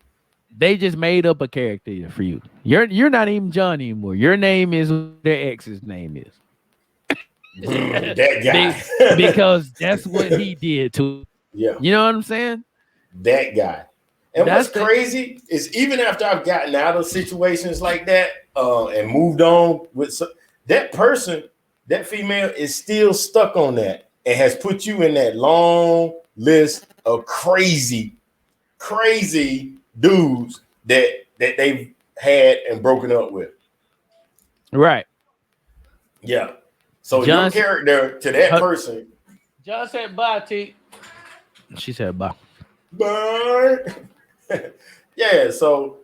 They just made up a character for you. You're not even John anymore. Your name is what their ex's name is. That guy. Because that's what he did to. Yeah. You know what I'm saying? That guy. And what's crazy is even after I've gotten out of situations like that and moved on with that person, that female is still stuck on that and has put you in that long list of crazy dudes that they've had and broken up with. Right. Yeah. So your character to that person. John said bye, T. She said bye. Bye. Yeah. So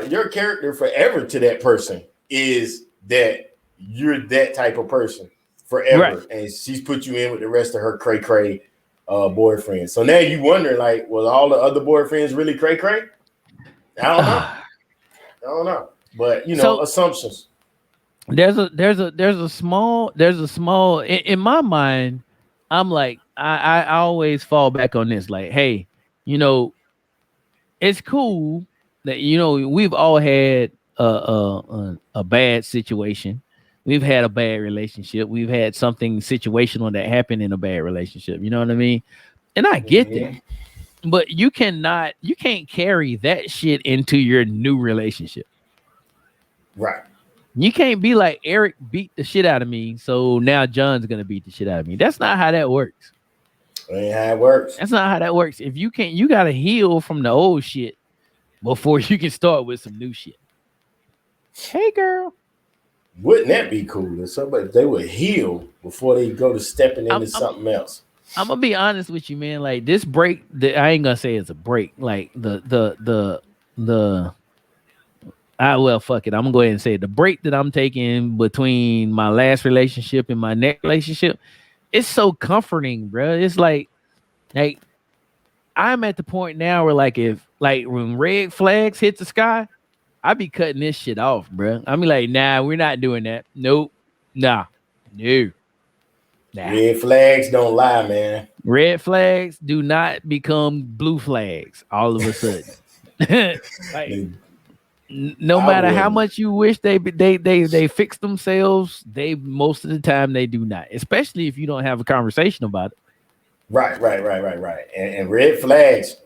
your character forever to that person is that you're that type of person forever. Right. And she's put you in with the rest of her cray boyfriends. So now you wonder, like, was all the other boyfriends really cray? I don't know. But you know, assumptions. There's a small in my mind. I'm like, I always fall back on this. Like, hey, you know, it's cool that, you know, we've all had a bad situation. We've had a bad relationship. We've had something situational that happened in a bad relationship. You know what I mean? And I get that. But you can't carry that shit into your new relationship. Right. You can't be like, Eric beat the shit out of me, so now John's gonna beat the shit out of me. That's not how that works. That ain't how it works. That's not how that works. If you can't, you gotta heal from the old shit before you can start with some new shit. Hey, girl. Wouldn't that be cool if they would heal before they go to stepping into something else? I'm gonna be honest with you, man. Like, this break, I ain't gonna say it's a break. Like well, fuck it. I'm gonna go ahead and say it. The break that I'm taking between my last relationship and my next relationship, it's so comforting, bro. It's like I'm at the point now where, like, when red flags hit the sky, I be cutting this shit off, bro. I be like, nah, we're not doing that. Nope. Nah. No. Nah. Red flags don't lie, man. Red flags do not become blue flags all of a sudden. Like, no matter how much you wish they fix themselves, they most of the time they do not. Especially if you don't have a conversation about it. Right. And red flags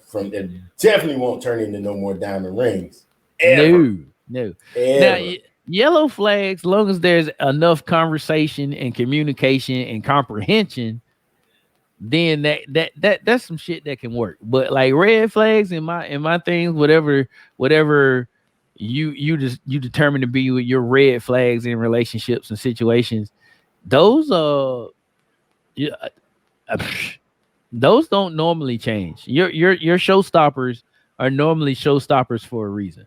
definitely won't turn into no more diamond rings. Ever. No. Ever. Now, yellow flags, long as there's enough conversation and communication and comprehension, then that's some shit that can work. But like red flags in my things, whatever you determine to be with your red flags in relationships and situations, those those don't normally change. Your showstoppers are normally showstoppers for a reason.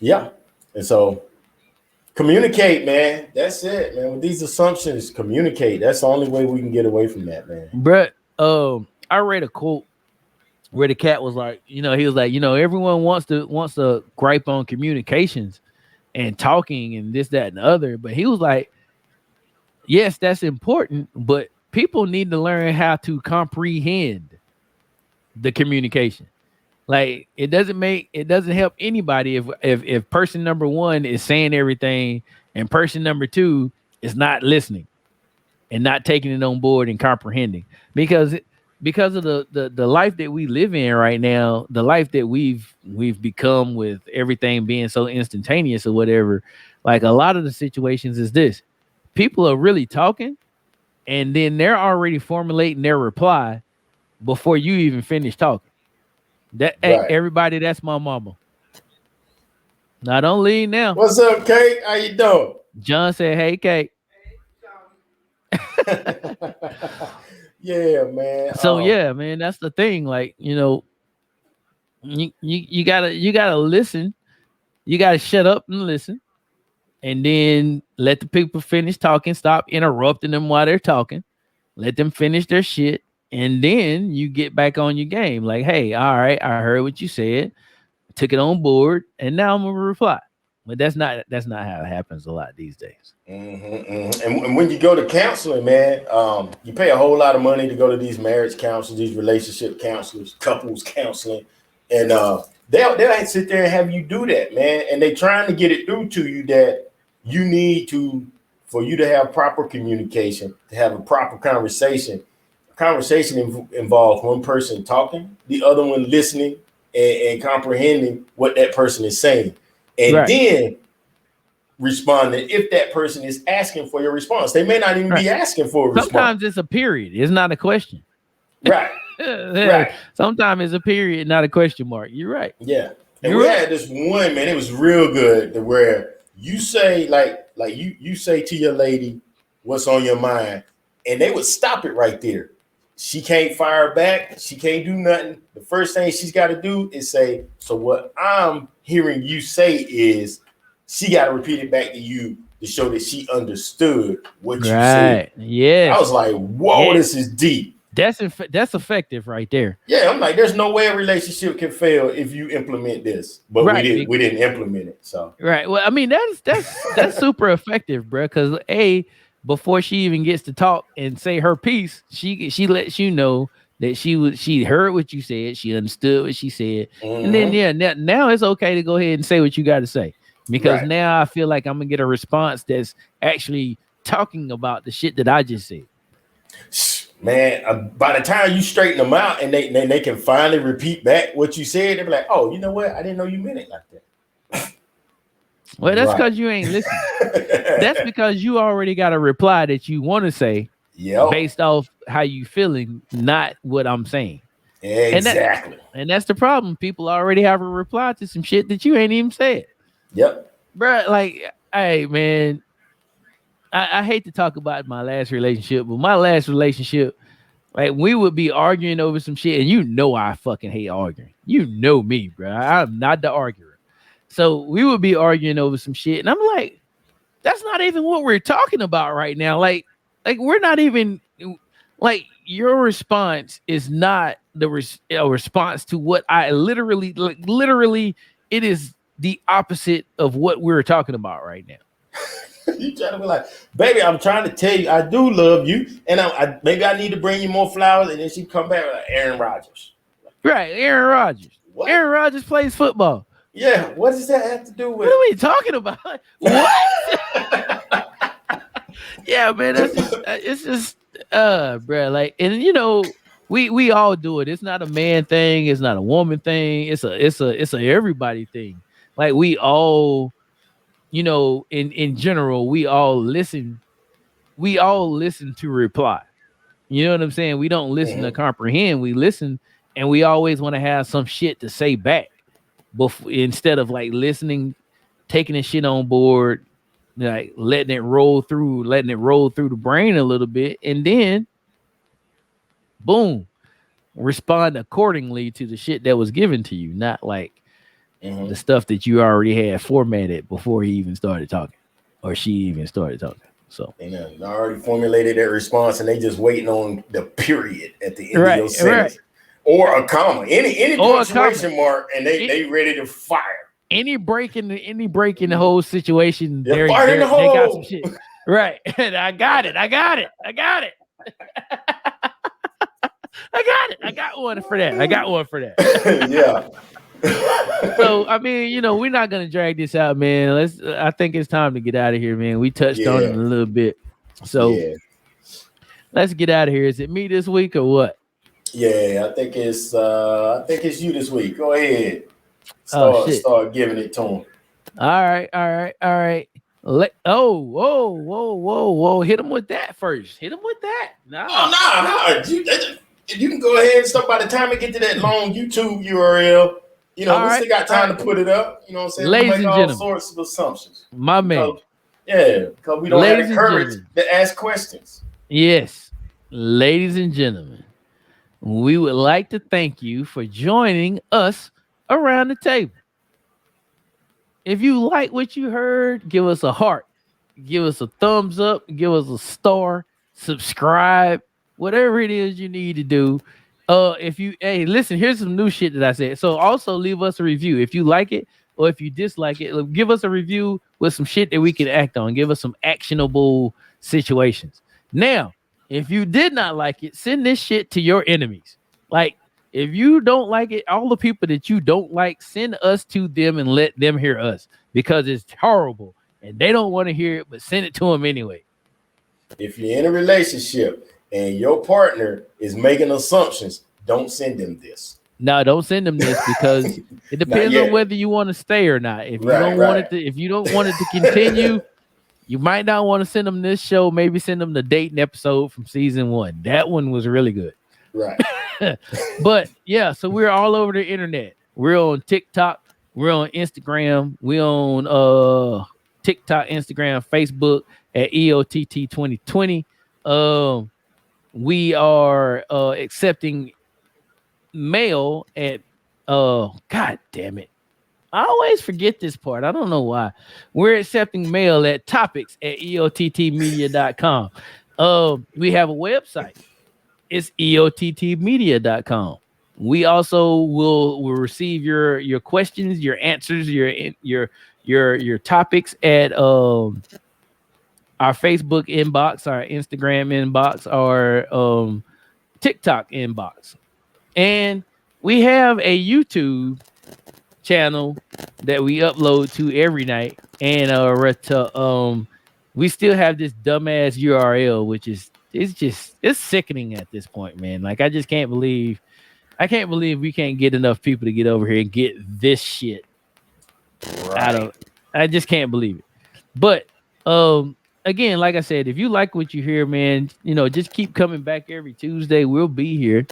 Yeah. And so communicate, man. That's it, man. With these assumptions, communicate. That's the only way we can get away from that, man. But I read a quote where the cat was like, he was like, everyone wants to gripe on communications and talking and this, that, and the other. But he was like, yes, that's important, but people need to learn how to comprehend the communication. Like it doesn't help anybody if person number one is saying everything and person number two is not listening and not taking it on board and comprehending because of the life that we live in right now, the life that we've become with everything being so instantaneous or whatever. Like a lot of the situations is this: people are really talking, and then they're already formulating their reply before you even finish talking. That hey, Right. everybody, that's my mama. Now don't leave now. What's up, Kate? How you doing? John said, "Hey, Kate." Yeah, man. So yeah, man, that's the thing. Like, you know, you gotta listen. You gotta shut up and listen, and then let the people finish talking. Stop interrupting them while they're talking. Let them finish their shit, and then you get back on your game. Like, hey, all right, I heard what you said, took it on board, and now I'm gonna reply. But that's not how it happens a lot these days. And when you go to counseling, man, you pay a whole lot of money to go to these marriage counselors, these relationship counselors, couples counseling, and they'll sit there and have you do that, man. And they're trying to get it through to you that you need to, for you to have proper communication, to have a proper conversation. Conversation involves one person talking, the other one listening and comprehending what that person is saying. And then responding if that person is asking for your response. They may not even be asking for a response. Sometimes it's a period. It's not a question. Right. Right. Sometimes it's a period, not a question mark. You're right. Yeah. And we had this one, man, it was real good where you say like you say to your lady what's on your mind, and they would stop it right there. She can't fire back. She can't do nothing. The first thing she's got to do is say, so what I'm hearing you say is, she got to repeat it back to you to show that she understood what you said. Yeah. I was like, whoa, this is deep. That's effective right there. Yeah, I'm like, there's no way a relationship can fail if you implement this. But we didn't implement it. So right. Well, I mean, that's super effective, bro. Because before she even gets to talk and say her piece, she lets you know that she heard what you said, she understood what she said, and then now it's okay to go ahead and say what you got to say, because now I feel like I'm gonna get a response that's actually talking about the shit that I just said. Man, by the time you straighten them out and they can finally repeat back what you said, they'll be like, oh, you know what? I didn't know you meant it like that. Well, that's because you ain't listening. That's because you already got a reply that you want to say based off how you feeling, not what I'm saying. Exactly. And that's the problem. People already have a reply to some shit that you ain't even said. Yep. Bro, like, hey, man, I hate to talk about my last relationship, but my last relationship, like, we would be arguing over some shit, and you know I fucking hate arguing. You know me, bro. I'm not the arguer. So we would be arguing over some shit, and I'm like, that's not even what we're talking about right now. Like we're not even, like, your response is not a response to what I literally, it is the opposite of what we're talking about right now. You trying to be like, baby, I'm trying to tell you I do love you, and maybe I need to bring you more flowers, and then she come back like Aaron Rodgers. Right, Aaron Rodgers. What? Aaron Rodgers plays football. Yeah, what does that have to do with? What are we talking about? What? Yeah, man, it's just bro, like, and you know, we all do it. It's not a man thing, it's not a woman thing, it's a everybody thing. Like, we all, you know, in general, we all listen to reply. You know what I'm saying? We don't listen to comprehend, we listen, and we always want to have some shit to say back. Instead of like listening, taking the shit on board, like letting it roll through the brain a little bit, and then boom, respond accordingly to the shit that was given to you, not like the stuff that you already had formatted before he even started talking or she even started talking. So they already formulated their response, and they just waiting on the period at the end of your sentence. Or a comma, any punctuation mark, and they ready to fire. Any break in the whole situation, they got some shit. Right. And I got it. I got it. I got one for that. Yeah. So I mean, we're not gonna drag this out, man. I think it's time to get out of here, man. We touched on it a little bit. So let's get out of here. Is it me this week or what? Yeah, I think it's you this week. Go ahead. Start giving it to him. All right. Whoa. Hit him with that first. Hit him with that. No. You can go ahead and start by the time we get to that long YouTube URL. We still got time to put it up. You know what I'm saying? Ladies we make all sorts of assumptions. My man. Because we don't have the courage to ask questions. Yes. Ladies and gentlemen, we would like to thank you for joining us around the table. If you like what you heard, give us a heart, give us a thumbs up, give us a star, subscribe, whatever it is you need to do. Listen, here's some new shit that I said. So also leave us a review if you like it or if you dislike it. Give us a review with some shit that we can act on. Give us some actionable situations. Now, if you did not like it, send this shit to your enemies. Like, if you don't like it, all the people that you don't like, send us to them and let them hear us because it's horrible and they don't want to hear it, but send it to them anyway. If you're in a relationship and your partner is making assumptions, don't send them this. No, don't send them this because it depends on whether you want to stay or not. If you don't want it to continue, you might not want to send them this show. Maybe send them the dating episode from season 1. That one was really good. Right. But yeah, so we're all over the internet. We're on TikTok, we're on Instagram, we're on TikTok, Instagram, Facebook at EOTT 2020. We are accepting mail at God damn it. I always forget this part. I don't know why. We're accepting mail at topics@eottmedia.com. We have a website. It's eottmedia.com. We also will receive your questions, your answers, your topics at our Facebook inbox, our Instagram inbox, our TikTok inbox. And we have a YouTube channel that we upload to every night. And we still have this dumbass URL, which is it's sickening at this point, man. Like I can't believe we can't get enough people to get over here and get this shit out of. I just can't believe it. But again, like I said, if you like what you hear, man, just keep coming back every Tuesday. We'll be here.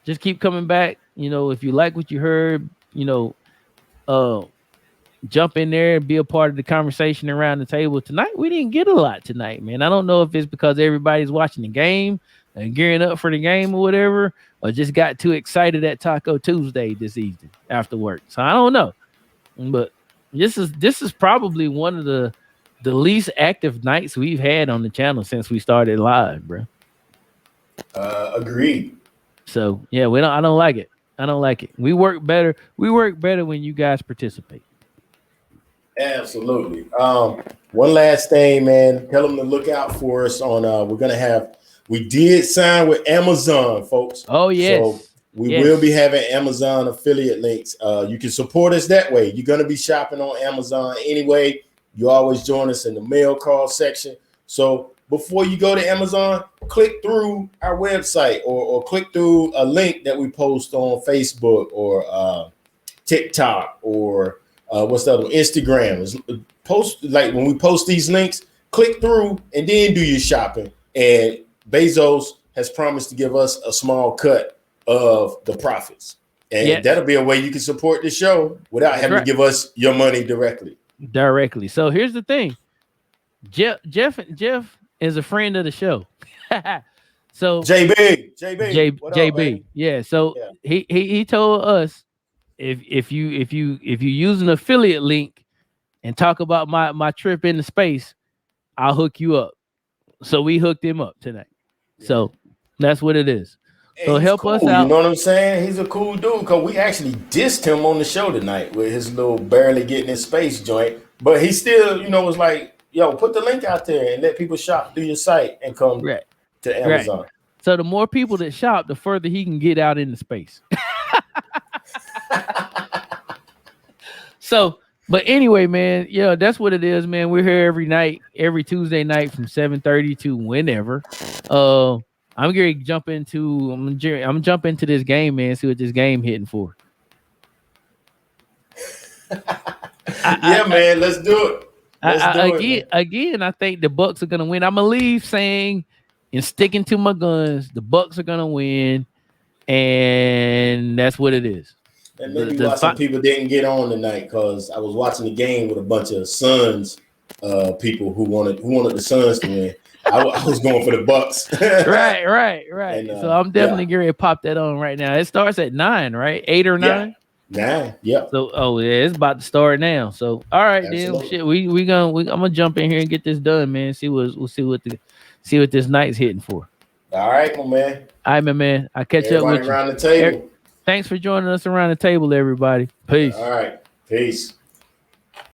Just keep coming back. If you like what you heard, jump in there and be a part of the conversation around the table tonight. We didn't get a lot tonight, man. I don't know if it's because everybody's watching the game and gearing up for the game or whatever, or just got too excited at Taco Tuesday this evening after work. So I don't know, but this is probably one of the least active nights we've had on the channel since we started live, bro. Agreed. So yeah, I don't like it. We work better when you guys participate. Absolutely. One last thing, man. Tell them to look out for us on. We did sign with Amazon, folks. Oh yes. So we will be having Amazon affiliate links. You can support us that way. You're gonna be shopping on Amazon anyway. You always join us in the mail call section. So before you go to Amazon, click through our website or click through a link that we post on Facebook or TikTok or what's the other one? Instagram. Post, like when we post these links, click through and then do your shopping. And Bezos has promised to give us a small cut of the profits. And that'll be a way you can support the show without having to give us your money directly. So here's the thing. Jeff is a friend of the show. So JB. Yeah. So he told us if you use an affiliate link and talk about my trip into space, I'll hook you up. So we hooked him up tonight. Yeah. So that's what it is. So help us out. You know what I'm saying? He's a cool dude because we actually dissed him on the show tonight with his little barely getting in space joint. But he still, was like, put the link out there and let people shop through your site and come to Amazon. Right. So the more people that shop, the further he can get out into space. So, but anyway, man, that's what it is, man. We're here every night, every Tuesday night from 7:30 to whenever. I'm going to jump into this game, man. See what this game hitting for. Man, let's do it. Again, I think the Bucks are gonna win. I'm gonna leave saying and sticking to my guns. The Bucks are gonna win, and that's what it is. And maybe why some people didn't get on tonight, because I was watching the game with a bunch of Suns people who wanted the Suns to win. I was going for the Bucks. Right. And, so I'm definitely going to pop that on right now. It starts at 9, right? 8 or 9? 9, yeah. So it's about to start now. So all right, then shit. I'm gonna jump in here and get this done, man. See what this night's hitting for. All right, my man. All right, my man. I'll catch up with you around the table. Thanks for joining us around the table, everybody. Peace. All right. Peace.